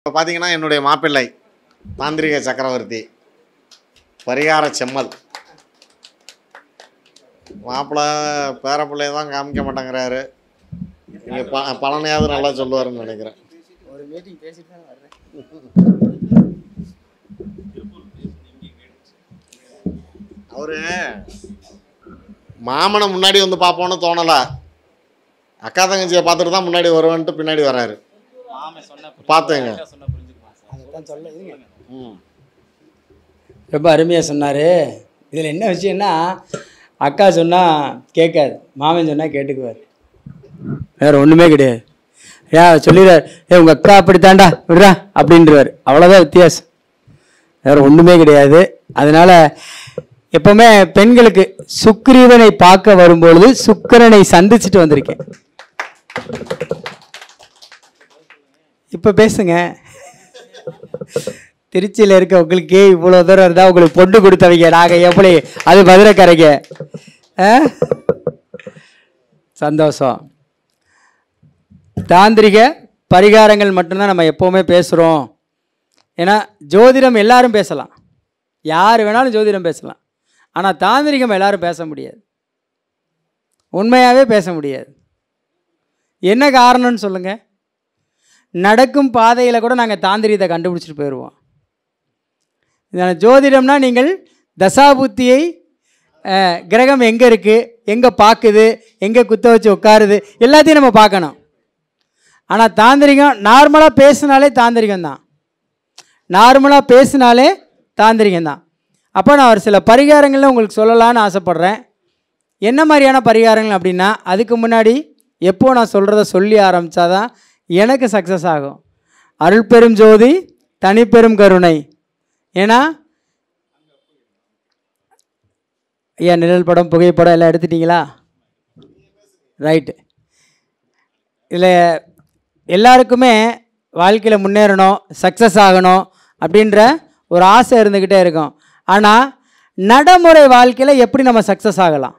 இப்போ பார்த்தீங்கன்னா என்னுடைய மாப்பிள்ளை தாந்திரிக சக்கரவர்த்தி பரிகார செம்மல் மாப்பிள்ளை பேரப்பிள்ளைய தான் காமிக்க மாட்டேங்கிறாரு. இங்கே பழனையாவது நல்லா சொல்லுவாருன்னு நினைக்கிறேன். ஒரு மீட்டிங் பேசிட்டு தான் வர்றேன். அவரு மாமனை முன்னாடி வந்து பார்ப்போன்னு தோணலை. அக்கா தங்கச்சியை பார்த்துட்டு தான் முன்னாடி வருவேன்ட்டு பின்னாடி வர்றாரு. பார்த்துங்க. ரொம்ப அருமையாக சொன்னார். இதில் என்ன விஷயம்னா, அக்கா சொன்னால் கேட்காது, மாமன் சொன்னால் கேட்டுக்குவார். வேறு ஒன்றுமே கிடையாது. ஏன் சொல்லிடுறார், உங்கள் அக்கா அப்படித்தாண்டா விடுறா அப்படின்றவார். அவ்வளோதான் வித்தியாசம், வேறு ஒன்றுமே கிடையாது. அதனால் எப்போவுமே பெண்களுக்கு சுக்கிரீவனை பார்க்க வரும்பொழுது சுக்கிரனை சந்திச்சுட்டு வந்திருக்கேன். இப்போ பேசுங்க. திருச்சியில் இருக்க உங்களுக்கே இவ்வளோ தூரம் இருந்தால் உங்களுக்கு பொண்ணு கொடுத்தவங்க நாங்கள் எப்படி, அது மதுரைக்கரைங்க. சந்தோஷம். தாந்திரிக பரிகாரங்கள் மட்டும்தான் நம்ம எப்போவுமே பேசுகிறோம். ஏன்னா ஜோதிடம் எல்லாரும் பேசலாம், யார் வேணாலும் ஜோதிடம் பேசலாம். ஆனால் தாந்திரிகம் எல்லாரும் பேச முடியாது, உண்மையாகவே பேச முடியாது. என்ன காரணம்னு சொல்லுங்கள். நடக்கும் பாதையில் கூட நாங்கள் தாந்திரிகத்தை கண்டுபிடிச்சிட்டு போயிடுவோம். ஜோதிடம்னா நீங்கள் தசாபுத்தியை, கிரகம் எங்கே இருக்குது, எங்கே பார்க்குது, எங்கே குத்த வச்சு உட்காருது, எல்லாத்தையும் நம்ம பார்க்கணும். ஆனால் தாந்திரிகம் நார்மலாக பேசினாலே தாந்திரிகம் தான், நார்மலாக பேசினாலே தாந்திரிகம் தான். அப்போ நான் ஒரு சில பரிகாரங்களில் உங்களுக்கு சொல்லலான்னு ஆசைப்பட்றேன். என்ன மாதிரியான பரிகாரங்கள் அப்படின்னா, அதுக்கு முன்னாடி எப்போ நான் சொல்கிறத சொல்லி ஆரம்பித்தாதான் எனக்கு சக்ஸஸ் ஆகும். அருள் பெரும் ஜோதி தனிப்பெரும் கருணை. ஏன்னா ஐயா நிழல் படம் புகைப்படம் எல்லாம் எடுத்துட்டிங்களா? ரைட்டு. இதில் எல்லாருக்குமே வாழ்க்கையில் முன்னேறணும், சக்ஸஸ் ஆகணும் அப்படின்ற ஒரு ஆசை இருந்துக்கிட்டே இருக்கும். ஆனால் நடைமுறை வாழ்க்கையில் எப்படி நம்ம சக்ஸஸ் ஆகலாம்?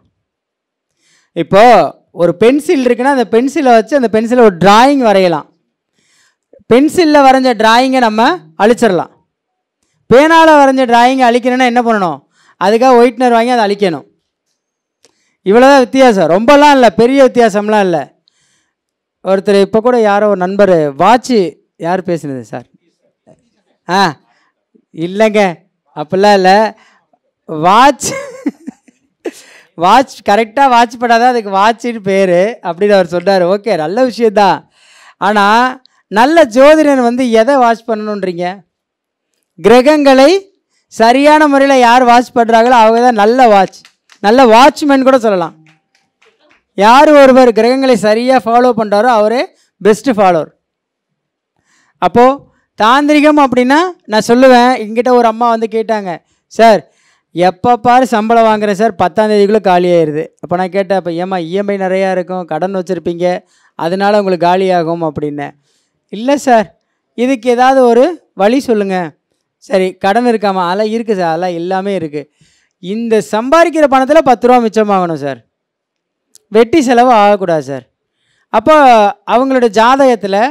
இப்போது ஒரு பென்சில் இருக்குன்னா அந்த பென்சிலை வச்சு அந்த பென்சிலை ஒரு டிராயிங் வரையலாம். பென்சிலில் வரைஞ்ச டிராயிங்கை நம்ம அழிச்சிடலாம். பேனால் வரைஞ்ச டிராயிங்கை அழிக்கணும்னா என்ன பண்ணணும்? அதுக்காக ஒயிட்னர் வாங்கி அதை அழிக்கணும். இவ்வளோதான் வித்தியாசம், ரொம்பலாம் இல்லை, பெரிய வித்தியாசம்லாம் இல்லை. ஒருத்தர் இப்போ கூட யாரோ ஒரு நண்பர் வாட்சு, யார் பேசுனது சார்? இல்லைங்க அப்படிலாம் இல்லை. வாட்ச் கரெக்டாக வாட்ச் படாதான் அதுக்கு வாட்சின்னு பேர் அப்படின்னு அவர் சொன்னார். ஓகே, நல்ல விஷயந்தான். ஆனால் நல்ல ஜோதிடன் வந்து எதை வாட்ச் பண்ணணுன்றீங்க? கிரகங்களை சரியான முறையில் யார் வாட்ச் பண்ணுறாங்களோ அவங்க தான் நல்ல வாட்ச், நல்ல வாட்ச்மேன் கூட சொல்லலாம். யார் ஒருவர் கிரகங்களை சரியாக ஃபாலோ பண்ணுறாரோ அவரே பெஸ்ட்டு ஃபாலோவர். அப்போது தாந்திரிகம் அப்படின்னா நான் சொல்லுவேன். எங்கிட்ட ஒரு அம்மா வந்து கேட்டாங்க, சார் எப்போ பாரு சம்பளம் வாங்குறேன் சார், 10ஆம் தேதிக்குள்ளே காலி ஆயிடுது. அப்போ நான் கேட்டேன், அப்போ ஏம்மா இஎம்ஐ நிறையா இருக்கும், கடன் வச்சுருப்பீங்க, அதனால் உங்களுக்கு காலியாகும் அப்படின்னேன். இல்லை சார், இதுக்கு ஏதாவது ஒரு வழி சொல்லுங்கள். சரி, கடன் இருக்காமா? அதெல்லாம் இருக்குது சார், அதெல்லாம் எல்லாமே இருக்குது. இந்த சம்பாதிக்கிற பணத்தில் 10 ரூபா மிச்சமாகணும் சார், வெட்டி செலவு ஆகக்கூடாது சார். அப்போ அவங்களோட ஜாதகத்தில்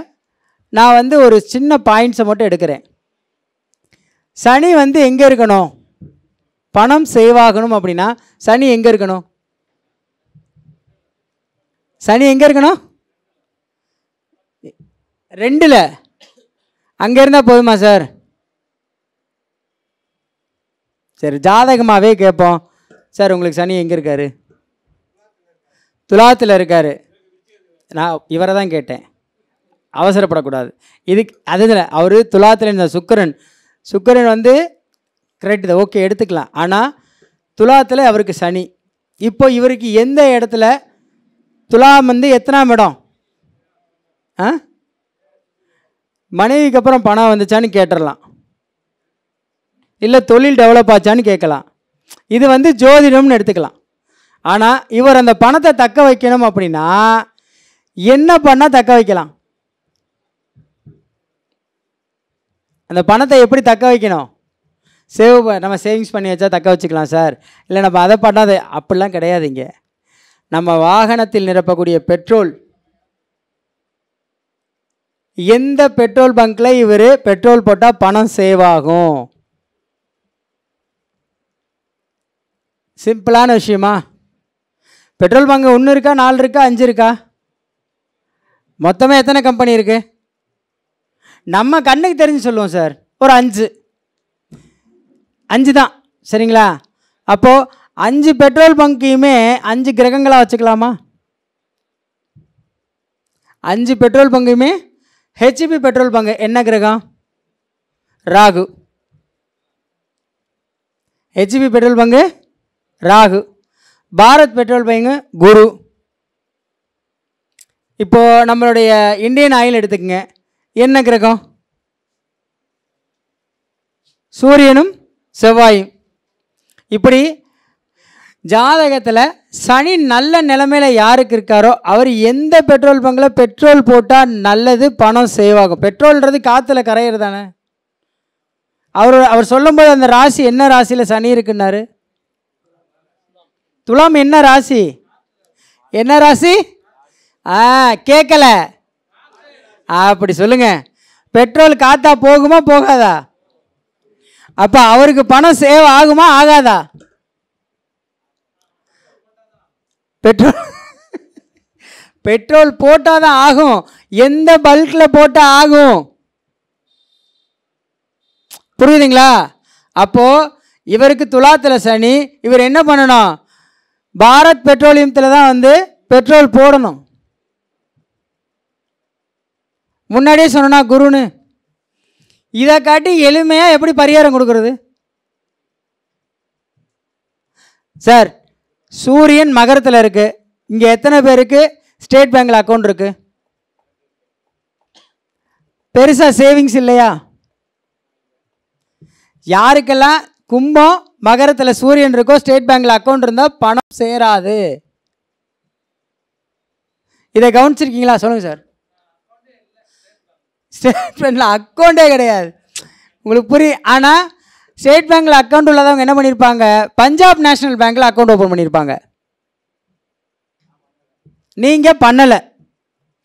நான் வந்து ஒரு சின்ன பாயிண்ட்ஸை மட்டும் எடுக்கிறேன். சனி வந்து எங்கே இருக்கணும்? பணம் சேவாகணும் அப்படின்னா சனி எங்கே இருக்கணும்? சனி எங்கே இருக்கணும்? 2ல். அங்கே இருந்தால் போதுமா சார்? சரி, ஜாதகமாகவே கேட்போம். சார் உங்களுக்கு சனி எங்கே இருக்கார்? துலாத்தில் இருக்கார். நான் இவரை தான் கேட்டேன், அவசரப்படக்கூடாது. இதுக்கு அதில் அவர் துலாத்தில் இருந்த சுக்கிரன் வந்து கரெக்டு தான், ஓகே எடுத்துக்கலாம். ஆனால் துலாத்தில் அவருக்கு சனி. இப்போ இவருக்கு எந்த இடத்துல துலாம் வந்து எத்தனாம் இடம்? மனைவிக்கு அப்புறம் பணம் வந்துச்சான்னு கேட்டுடலாம், இல்லை தொழில் டெவலப் ஆச்சான்னு கேட்கலாம். இது வந்து ஜோதிடம்னு எடுத்துக்கலாம். ஆனால் இவர் அந்த பணத்தை தக்க வைக்கணும் அப்படின்னா என்ன பண்ணால் தக்க வைக்கலாம்? அந்த பணத்தை எப்படி தக்க வைக்கணும்? நம்ம சேவிங்ஸ் பண்ணி வச்சா தக்க வச்சுக்கலாம் சார், இல்லை நம்ம அதை பண்ணாத, அப்படிலாம் கிடையாதுங்க. நம்ம வாகனத்தில் நிரப்பக்கூடிய பெட்ரோல் எந்த பெட்ரோல் பங்க்கில் இவர் பெட்ரோல் போட்டால் பணம் சேவ் ஆகும்? சிம்பிளான விஷயமா? பெட்ரோல் பங்கு 1 இருக்கா, 4 இருக்கா, 5 இருக்கா? மொத்தமாக எத்தனை கம்பெனி இருக்குது? நம்ம கண்ணுக்கு தெரிஞ்சு சொல்லுவோம் சார், ஒரு 5 தான், சரிங்களா? அப்போது 5 பெட்ரோல் பங்கையுமே 5 கிரகங்களாக வச்சுக்கலாமா? 5 பெட்ரோல் பங்கையுமே ஹெச்பி பெட்ரோல் பங்கு என்ன கிரகம்? Rahu. HP petrol bunk Rahu. Bharat petrol bunk குரு. இப்போது நம்மளுடைய இந்தியன் ஆயில் எடுத்துக்கங்க, என்ன கிரகம்? சூரியனும் செவ்வாயும். இப்படி ஜாதகத்தில் சனி நல்ல நிலைமையில் யாருக்கு இருக்காரோ அவர் எந்த பெட்ரோல் பங்கில் பெட்ரோல் போட்டால் நல்லது, பணம் சேவ் ஆகும். பெட்ரோல்ன்றது காற்றுல கரையிறது தானே. அவர் சொல்லும்போது அந்த ராசி என்ன ராசியில் சனி இருக்குன்னாரு? துலாம் என்ன ராசி? என்ன ராசி? கேட்கல, அப்படி சொல்லுங்க. பெட்ரோல் காத்தா போகுமா போகாதா? அப்போ அவருக்கு பணம் சேவ் ஆகுமா ஆகாதா? பெட்ரோல் போட்டால் தான் ஆகும். எந்த பல்கில் போட்டால் ஆகும்? புரியுதுங்களா? அப்போது இவருக்கு துலாத்தில் சனி, இவர் என்ன பண்ணணும்? பாரத் பெட்ரோலியத்தில் தான் வந்து பெட்ரோல் போடணும். முன்னாடியே சொன்னா குருன்னு. இதை காட்டி எளிமையாக எப்படி பரிகாரம் கொடுக்கறது? சார், சூரியன் மகரத்தில் இருக்கு. இங்கே எத்தனை பேருக்கு ஸ்டேட் பேங்க்கில் அக்கௌண்ட் இருக்கு? பெருசாக சேவிங்ஸ் இல்லையா? யாருக்கெல்லாம் கும்பம் மகரத்தில் சூரியன் இருக்கோ ஸ்டேட் பேங்க்கில் அக்கௌண்ட் இருந்தால் பணம் சேராது. இதை கவனிச்சிருக்கீங்களா? சொல்லுங்கள் சார். ஸ்டேட் பேங்க்கில் அக்கௌண்ட்டே கிடையாது, உங்களுக்கு புரியும். ஆனால் ஸ்டேட் பேங்க்கில் அக்கௌண்ட் உள்ளதவங்க என்ன பண்ணியிருப்பாங்க? பஞ்சாப் நேஷனல் பேங்க்கில் அக்கௌண்ட் ஓப்பன் பண்ணியிருப்பாங்க. நீங்கள் பண்ணலை,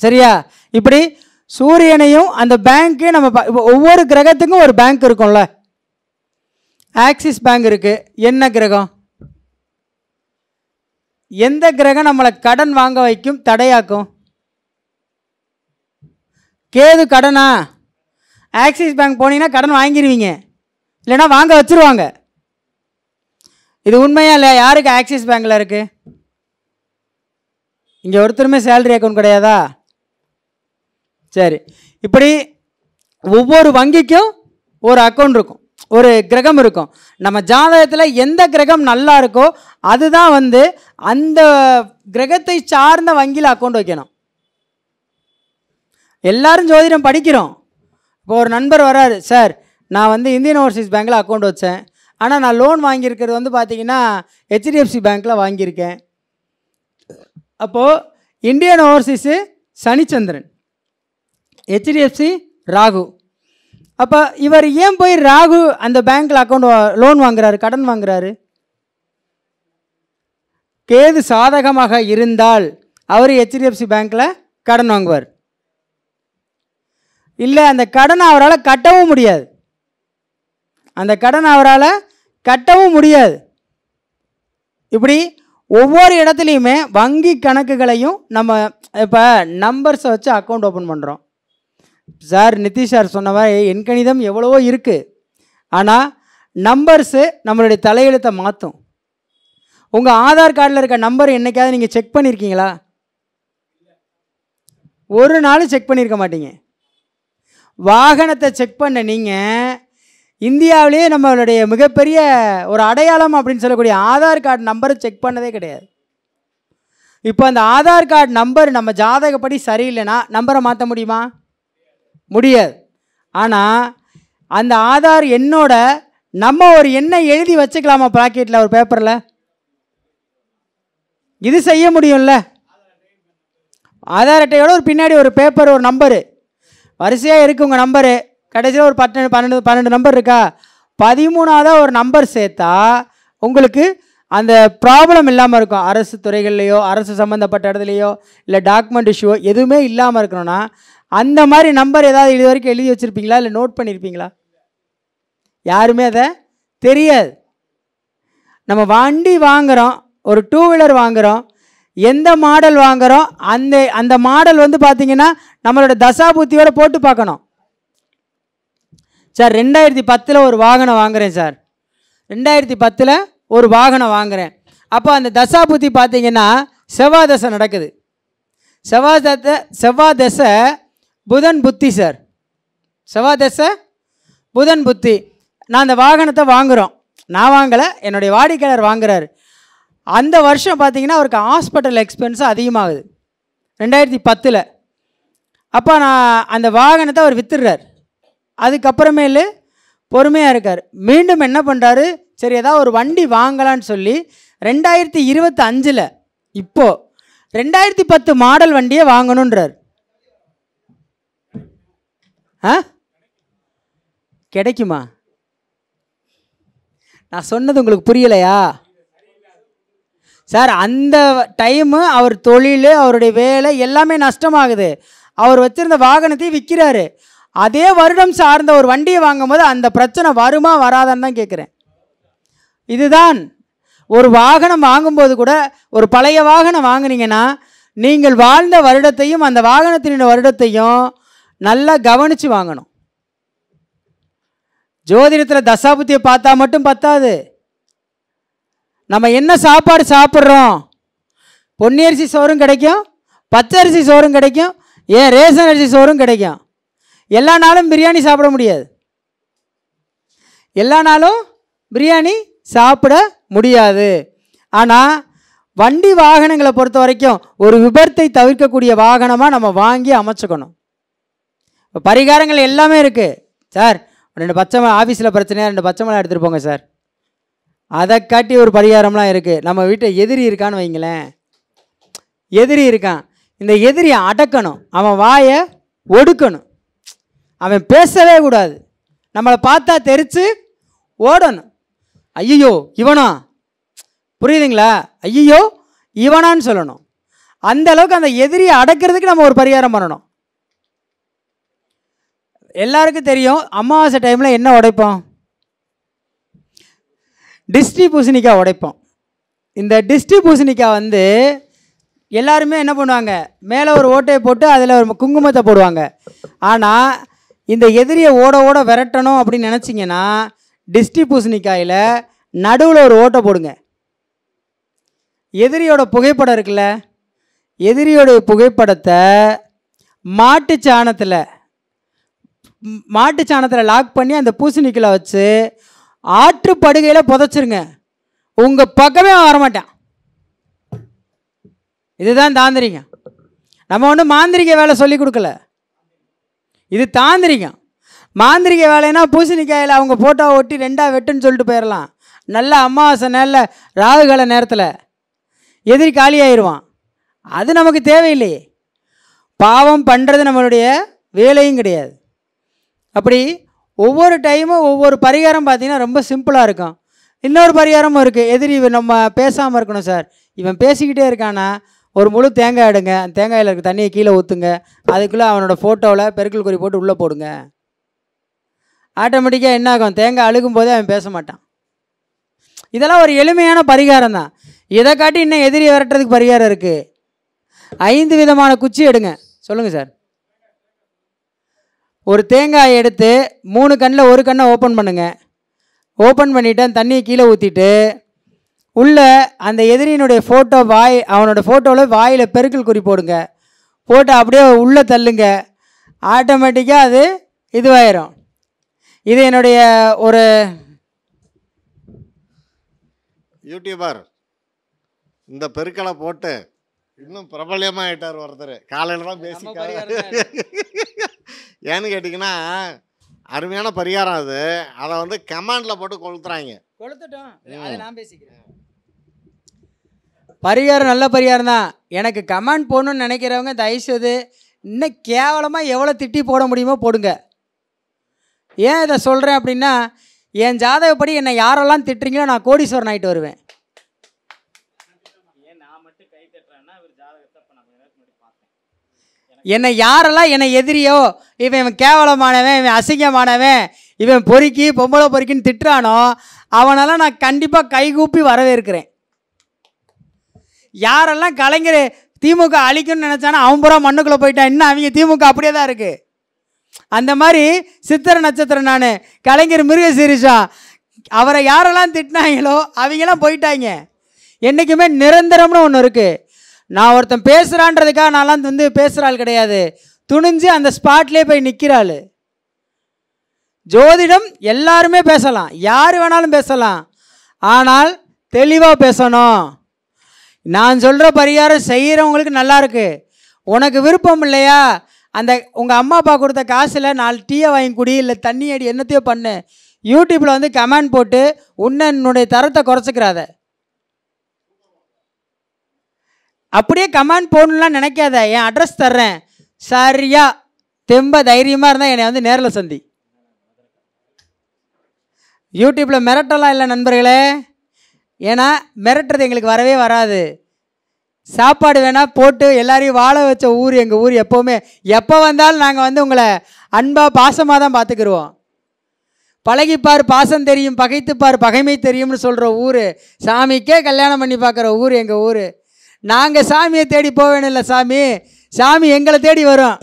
சரியா? இப்படி சூரியனையும் அந்த பேங்க்கு நம்ம ஒவ்வொரு கிரகத்துக்கும் ஒரு பேங்க் இருக்கும்ல. ஆக்சிஸ் பேங்க் இருக்குது. என்ன கிரகம்? எந்த கிரகம் நம்மளை கடன் வாங்க வைக்கும், தடையாக்கும்? கேது கடனா? ஆக்சிஸ் பேங்க் போனீங்கன்னா கடன் வாங்கிடுவீங்க, இல்லைன்னா வாங்க வச்சுருவாங்க. இது உண்மையா இல்லையா? யாருக்கு ஆக்சிஸ் பேங்க்கில் இருக்குது? இங்கே ஒருத்தருமே சேலரி அக்கௌண்ட் கிடையாதா? சரி, இப்படி ஒவ்வொரு வங்கிக்கும் ஒரு அக்கௌண்ட் இருக்கும், ஒரு கிரகம் இருக்கும். நம்ம ஜாதகத்தில் எந்த கிரகம் நல்லா இருக்கோ அதுதான் வந்து அந்த கிரகத்தை சார்ந்த வங்கியில் அக்கௌண்ட் வைக்கணும். எல்லாரும் ஜோதிடம் படிக்கிறோம். இப்போ ஒரு நண்பர் வராரு, சார் நான் வந்து இந்தியன் ஓவர்சீஸ் பேங்க்கில் அக்கௌண்ட் வச்சேன், ஆனால் நான் லோன் வாங்கியிருக்கிறது வந்து பார்த்தீங்கன்னா ஹெச்டிஎஃப்சி பேங்க்கில் வாங்கியிருக்கேன். அப்போது இந்தியன் ஓவர்சீஸு சனிச்சந்திரன், ஹெச்டிஎஃப்சி ராகு. அப்போ இவர் ஏன் போய் ராகு அந்த பேங்க்கில் அக்கௌண்ட் லோன் வாங்குறாரு, கடன் வாங்குறாரு? கேது சாதகமாக இருந்தால் அவர் ஹெச்டிஎஃப்சி பேங்க்கில் கடன் வாங்குவார். இல்லை, அந்த கடனை அவரால் கட்டவும் முடியாது. அந்த கடன் அவரால் கட்டவும் முடியாது. இப்படி ஒவ்வொரு இடத்துலையுமே வங்கி கணக்குகளையும் நம்ம இப்போ நம்பர்ஸை வச்சு அக்கௌண்ட் ஓப்பன் பண்ணுறோம். சார் நிதிஷ் சார் சொன்ன மாதிரி எண்கணிதம் எவ்வளவோ இருக்குது, ஆனால் நம்பர்ஸு நம்மளுடைய தலையெழுத்தை மாற்றும். உங்கள் ஆதார் கார்டில் இருக்க நம்பர் என்றைக்காவது நீங்கள் செக் பண்ணியிருக்கீங்களா? ஒரு நாள் செக் பண்ணியிருக்க மாட்டீங்க. வாகனத்தை செக் பண்ண நீங்கள் இந்தியாவிலேயே நம்மளுடைய மிகப்பெரிய ஒரு அடையாளம் அப்படின்னு சொல்லக்கூடிய ஆதார் கார்டு நம்பரை செக் பண்ணதே கிடையாது. இப்போ அந்த ஆதார் கார்டு நம்பர் நம்ம ஜாதகப்படி சரியில்லைன்னா நம்பரை மாற்ற முடியுமா? முடியாது. ஆனால் அந்த ஆதார் எண்ணோட நம்ம ஒரு எண்ணை எழுதி வச்சுக்கலாமா பாக்கெட்டில், ஒரு பேப்பரில்? இது செய்ய முடியும்ல. ஆதார் அட்டையோட ஒரு பின்னாடி ஒரு பேப்பர், ஒரு நம்பரு வரிசையாக இருக்குது. உங்கள் நம்பரு கடைசியில் ஒரு 12 நம்பர் இருக்கா, 13ஆவதாக ஒரு நம்பர் சேர்த்தா உங்களுக்கு அந்த ப்ராப்ளம் இல்லாமல் இருக்கும். அரசு துறைகள்லையோ அரசு சம்மந்தப்பட்ட இடத்துலையோ இல்லை டாக்குமெண்ட் இஷ்யூவோ எதுவுமே இல்லாமல் இருக்கணும்னா அந்த மாதிரி நம்பர் ஏதாவது இது வரைக்கும் எழுதி வச்சுருப்பீங்களா, இல்லை நோட் பண்ணியிருப்பீங்களா? யாருமே அதை தெரியாது. நம்ம வண்டி வாங்குகிறோம், ஒரு 2 வீலர் வாங்குகிறோம், எந்த மாடல் வாங்குகிறோம் அந்த மாடல் வந்து பார்த்திங்கன்னா நம்மளோட தசாபுத்தியோடு போட்டு பார்க்கணும். சார் 2010 ஒரு வாகனம் வாங்குகிறேன் சார், 2010 ஒரு வாகனம் வாங்குகிறேன். அப்போ அந்த தசாபுத்தி பார்த்திங்கன்னா செவ்வாய் தசை நடக்குது. செவ்வாய் தசை புதன் புத்தி சார், செவ்வாய் தசை புதன் புத்தி. நான் அந்த வாகனத்தை வாங்குகிறோம், நான் வாங்கலை, என்னுடைய வாடிக்கையாளர் வாங்குறாரு. அந்த வருஷம் பார்த்திங்கன்னா அவருக்கு ஹாஸ்பிட்டல் எக்ஸ்பென்ஸ் அதிகமாகுது 2010. அப்போ நான் அந்த வாகனத்தை அவர் விற்றுடுறார். அதுக்கப்புறமேலு பொறுமையாக இருக்கார். மீண்டும் என்ன பண்ணுறாரு, சரி ஏதாவது ஒரு வண்டி வாங்கலான்னு சொல்லி 2025 இப்போது 2010 மாடல் வண்டியை வாங்கணுன்றார். கிடைக்குமா? நான் சொன்னது உங்களுக்கு புரியலையா சார்? அந்த டைமு அவர் தொழில், அவருடைய வேலை எல்லாமே நஷ்டமாகுது. அவர் வச்சுருந்த வாகனத்தை விற்கிறாரு. அதே வருடம் சார்ந்த ஒரு வண்டியை வாங்கும் போது அந்த பிரச்சனை வருமா வராதான்னு தான் கேட்குறேன். இதுதான் ஒரு வாகனம் வாங்கும்போது கூட, ஒரு பழைய வாகனம் வாங்குனீங்கன்னா நீங்கள் வாழ்ந்த வருடத்தையும் அந்த வாகனத்தினுடைய வருடத்தையும் நல்லா கவனித்து வாங்கணும். ஜோதிடத்தில் தசாபுத்தியை பார்த்தா மட்டும் பத்தாது. நம்ம என்ன சாப்பாடு சாப்பிட்றோம், பொன்னரிசி சோறும் கிடைக்கும், பச்சரிசி சோறும் கிடைக்கும், ஏன் ரேஷன் அரிசி சோறும் கிடைக்கும். எல்லா நாளும் பிரியாணி சாப்பிட முடியாது, எல்லா நாளும் பிரியாணி சாப்பிட முடியாது. ஆனால் வண்டி வாகனங்களை பொறுத்த வரைக்கும் ஒரு விபத்தை தவிர்க்கக்கூடிய வாகனமாக நம்ம வாங்கி அமைச்சுக்கணும். இப்போ பரிகாரங்கள் எல்லாமே இருக்குது சார். 2 பச்சை ஆஃபீஸில் பிரச்சனையாக 2 பச்சை மிளகா எடுத்துகிட்டு போங்க சார், அதை காட்டி ஒரு பரிகாரம்லாம் இருக்குது. நம்ம வீட்டில் எதிரி இருக்கான்னு வைங்களேன், எதிரி இருக்கான், இந்த எதிரியை அடக்கணும், அவன் வாயை ஒடுக்கணும், அவன் பேசவே கூடாது, நம்மளை பார்த்தா தெரிச்சு ஓடணும். ஐயோ இவனா, புரியுதுங்களா, ஐயோ இவனான்னு சொல்லணும். அந்த அளவுக்கு அந்த எதிரியை அடக்கிறதுக்கு நம்ம ஒரு பரிகாரம் பண்ணணும். எல்லாருக்கும் தெரியும், அமாவாசை டைமில் என்ன உடைப்போம், டிஸ்டி பூசணிக்காய் உடைப்போம். இந்த டிஸ்டி பூசணிக்காய் வந்து எல்லாருமே என்ன பண்ணுவாங்க, மேலே ஒரு ஓட்டையை போட்டு அதில் ஒரு குங்குமத்தை போடுவாங்க. ஆனால் இந்த எதிரியை ஓட ஓட விரட்டணும் அப்படின்னு நினச்சிங்கன்னா டிஸ்டி பூசணிக்காயில் நடுவில் ஒரு ஓட்டை போடுங்க. எதிரியோட புகைப்படம் இருக்குல்ல, எதிரியோடைய புகைப்படத்தை மாட்டுச்சாணத்தில் லாக் பண்ணி அந்த பூசணிக்காய் வச்சு ஆற்றுப்படுகையில் புதைச்சிருங்க. உங்கள் பக்கமே வரமாட்டான். இதுதான் தாந்திரிகம். நம்ம ஒன்றும் மாந்திரிக வேலை சொல்லி கொடுக்கல, இது தாந்திரிகம். மாந்திரிக வேலைன்னா பூசணிக்காயில் அவங்க ஃபோட்டோவை ஒட்டி 2ஆக வெட்டுன்னு சொல்லிட்டு போயிடலாம். நல்ல அமாவாசை நேரில் ராகுகால நேரத்தில் எதிரி காலியாகிடுவான். அது நமக்கு தேவையில்லையே. பாவம் பண்ணுறது நம்மளுடைய வேலையும் கிடையாது. அப்படி ஒவ்வொரு டைமும் ஒவ்வொரு பரிகாரம் பார்த்திங்கன்னா ரொம்ப சிம்பிளாக இருக்கும். இன்னொரு பரிகாரமும் இருக்குது. எதிரி நம்ம பேசாமல் இருக்கணும் சார், இவன் பேசிக்கிட்டே இருக்கானா ஒரு முழு தேங்காய் எடுங்க, அந்த தேங்காயில் இருக்க தண்ணியை கீழே ஊற்றுங்க, அதுக்குள்ளே அவனோட ஃபோட்டோவில் பெருக்கல் குறி போட்டு உள்ளே போடுங்க. ஆட்டோமேட்டிக்காக என்ன ஆகும், தேங்காய் அழுகும் போதே அவன் பேச மாட்டான். இதெல்லாம் ஒரு எளிமையான பரிகாரம் தான். இதை காட்டி இன்னும் எதிரி விரட்டுறதுக்கு பரிகாரம் இருக்குது. 5 விதமான குச்சி எடுங்க. சொல்லுங்கள் சார். ஒரு தேங்காயை எடுத்து 3 கண்ணில் ஒரு கண்ணை ஓப்பன் பண்ணுங்கள். ஓப்பன் பண்ணிவிட்டு அந்த தண்ணியை கீழே ஊற்றிட்டு உள்ளே அந்த எதிரியினுடைய ஃபோட்டோ அவனோட ஃபோட்டோவில் வாயில் பெருக்கல் குறி போடுங்க. போட்டு அப்படியே உள்ளே தள்ளுங்க. ஆட்டோமேட்டிக்காக அது இதுவாயிரும். இது என்னுடைய ஒரு யூடியூபர் இந்த பெருக்களை போட்டு இன்னும் பிரபல்யமாக ஆகிட்டார் ஒருத்தர். காலையில் தான் பேசிக்காரு. ஏன்னு கேட்டிங்கன்னா அருமையான பரிகாரம் அது. அதை வந்து கமெண்டில் போட்டு கொளுத்துறாங்க. கொளுத்துட்டோம், அதை நான் பேசிக்கிறேன். பரிகாரம் நல்ல பரிகாரம் தான். எனக்கு கமெண்ட் போடணும்னு நினைக்கிறவங்க தயவுசெய்து இன்னும் கேவலமாக எவ்வளோ திட்டி போட முடியுமோ போடுங்க. ஏன் இதை சொல்கிறேன் அப்படின்னா, என் ஜாதகப்படி என்னை யாரெல்லாம் திட்டுறீங்களோ நான் கோடீஸ்வரன் ஆகிட்டு வருவேன். என்னை யாரெல்லாம் என்னை எதிரியோ, இவன் கேவலமானவன், இவன் அசிங்கமானவன், இவன் பொறுக்கி பொம்பளை பொறுக்கின்னு திட்டுறானோ அவனெல்லாம் நான் கண்டிப்பாக கைகூப்பி வரவேற்கிறேன். யாரெல்லாம் கலைஞர் திமுக அழிக்கணும்னு நினச்சானா அவன் பூரா மண்ணுக்குள்ளே போயிட்டான். இன்னும் அவங்க திமுக அப்படியே தான் இருக்குது. அந்த மாதிரி சித்திர நட்சத்திரம் நான் கலைஞர் மிருகசீரிஷா அவரை யாரெல்லாம் திட்டினாங்களோ அவங்கெல்லாம் போயிட்டாங்க. என்றைக்குமே நிரந்தரம்னு ஒன்று இருக்குது. நான் ஒருத்தன் பேசுகிறான்றதுக்காக நான்லாம் வந்து பேசுகிற ஆள் கிடையாது. துணிஞ்சு அந்த ஸ்பாட்லேயே போய் நிற்கிறாள். ஜோதிடம் எல்லாருமே பேசலாம், யார் வேணாலும் பேசலாம், ஆனால் தெளிவாக பேசணும். நான் சொல்கிற பரிகாரம் செய்கிறவங்களுக்கு நல்லா இருக்கு. உனக்கு விருப்பம் இல்லையா, அந்த உங்கள் அம்மா அப்பா கொடுத்த காசில் 4 டீயை வாங்கி குடி, இல்லை தண்ணி அடி, என்னத்தையோ பண்ணு. யூடியூப்பில் வந்து கமெண்ட் போட்டு உன்னுடைய தரத்தை குறைச்சிக்கிறாத. அப்படியே கமெண்ட் போடணும்லாம் நினைக்காத. என் அட்ரஸ் தர்றேன், சரியா தெம்ப தைரியமாக இருந்தால் என்னை வந்து நேரில் சந்தி. யூடியூப்பில் மிரட்டலாம் இல்லை நண்பர்களே. ஏன்னா மிரட்டுறது எங்களுக்கு வரவே வராது. சாப்பாடு வேணால் போட்டு எல்லாரையும் வாழ வச்ச ஊர் எங்கள் ஊர். எப்போவுமே எப்போ வந்தாலும் நாங்கள் வந்து உங்களை அன்பாக பாசமாக தான் பார்த்துக்கிடுவோம். பழகிப்பார் பாசம் தெரியும், பகைத்துப்பார் பகைமை தெரியும்னு சொல்கிற ஊர். சாமிக்கே கல்யாணம் பண்ணி பார்க்குற ஊர் எங்கள் ஊர். நாங்கள் சாமியை தேடி போக வேணும் இல்லை, சாமி எங்களை தேடி வரும்.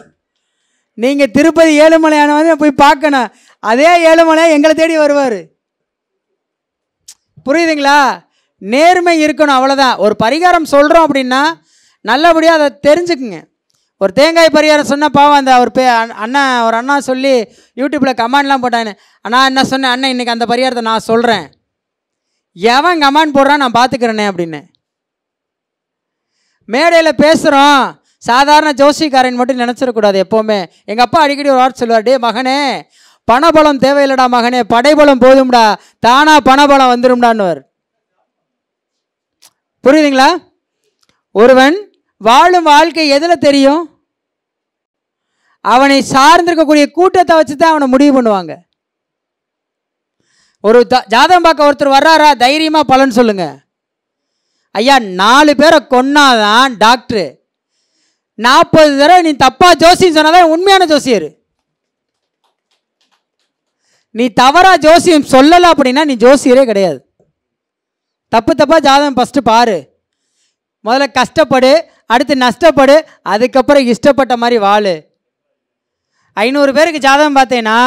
நீங்கள் திருப்பதி ஏழுமலையான வந்து போய் பார்க்கணும், அதே ஏழுமலை எங்களை தேடி வருவார். புரியுதுங்களா? நேர்மை இருக்கணும், அவ்வளோதான். ஒரு பரிகாரம் சொல்கிறோம் அப்படின்னா நல்லபடியாக அதை தெரிஞ்சுக்குங்க. ஒரு தேங்காய் பரிகாரம் சொன்னால் பாவம் அந்த ஒரு அண்ணா சொல்லி யூடியூப்பில் கமெண்ட்லாம் போட்டாங்க. அண்ணா என்ன சொன்னேன், அண்ணன் இன்றைக்கி அந்த பரிகாரத்தை நான் சொல்கிறேன், எவன் கமெண்ட் போடுறான் நான் பார்த்துக்கிறேனே அப்படின்னு. மேடையில் பேசுகிறோம், சாதாரண ஜோசிக்காரன் மட்டும் நினச்சிடக்கூடாது எப்போவுமே. எங்கள் அப்பா அடிக்கடி ஒரு வார்த்தை சொல்லுவார், டே மகனே பணபலம் தேவையில்லடா மகனே, படைபலம் போதும்டா, தானா பணபலம் வந்துடும்டான்னுவார். புரியுதுங்களா? ஒருவன் வாழும் வாழ்க்கை எதில் தெரியும்? அவனை சார்ந்திருக்கக்கூடிய கூட்டத்தை வச்சு தான் அவனை முடிவு பண்ணுவாங்க. ஒரு ஜாதகம் பார்க்க ஒருத்தர் வர்றாரா, தைரியமாக பலன் சொல்லுங்க. ஐயா 4 பேரை கொன்னாதான் டாக்டரு, 40 தடவை நீ தப்பாக ஜோசியம் சொன்னாதான் உண்மையான ஜோசியர். நீ தவறா ஜோசியம் சொல்லலை அப்படின்னா நீ ஜோசியரே கிடையாது. தப்பாக ஜாதகம் ஃபஸ்ட்டு பாரு, முதல்ல கஷ்டப்படு, அடுத்து நஷ்டப்படு, அதுக்கப்புறம் இஷ்டப்பட்ட மாதிரி வாழு. 500 பேருக்கு ஜாதகம் பார்த்தேன்னா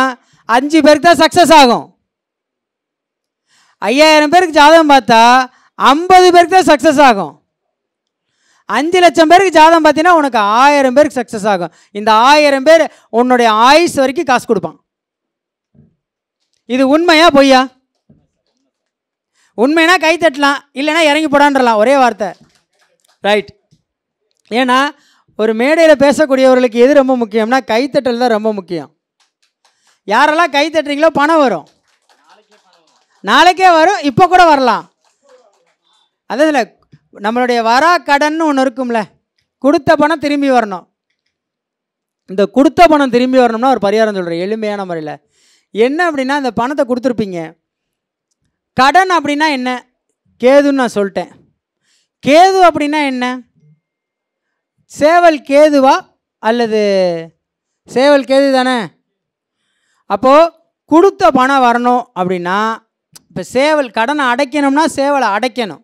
5 பேருக்கு தான் சக்ஸஸ் ஆகும். 5000 பேருக்கு ஜாதகம் பார்த்தா 50 பேருக்கு தான் சக்ஸஸ் ஆகும். 5 லட்சம் பேருக்கு ஜாதகம் பார்த்தீங்கன்னா உனக்கு 1000 பேருக்கு சக்ஸஸ் ஆகும். இந்த 1000 பேர் உன்னுடைய ஆயுஸ் வரைக்கும் காசு கொடுப்பான். இது உண்மையா பொய்யா? உண்மைனா கை தட்டலாம், இல்லைனா இறங்கி போடான்றலாம், ஒரே வார்த்தை. ரைட். ஏன்னா ஒரு மேடையில் பேசக்கூடியவர்களுக்கு எது ரொம்ப முக்கியம்னா கைத்தட்டல் தான் ரொம்ப முக்கியம். யாரெல்லாம் கை தட்டுறீங்களோ பணம் வரும், நாளைக்கே வரும், இப்போ கூட வரலாம். அதில் நம்மளுடைய வரா கடன் ஒன்று இருக்கும்ல, கொடுத்த பணம் திரும்பி வரணும். இந்த கொடுத்த பணம் திரும்பி வரணும்னா ஒரு பரிகாரம் சொல்கிறேன் எளிமையான முறையில். என்ன அப்படின்னா, இந்த பணத்தை கொடுத்துருப்பீங்க, கடன் அப்படின்னா என்ன, கேதுன்னு நான் சொல்லிட்டேன். கேது அப்படின்னா என்ன, சேவல் கேதுவா அல்லது சேவல் கேது தானே. அப்போது கொடுத்த பணம் வரணும் அப்படின்னா, இப்போ சேவல் கடனை அடைக்கணும்னா சேவலை அடைக்கணும்,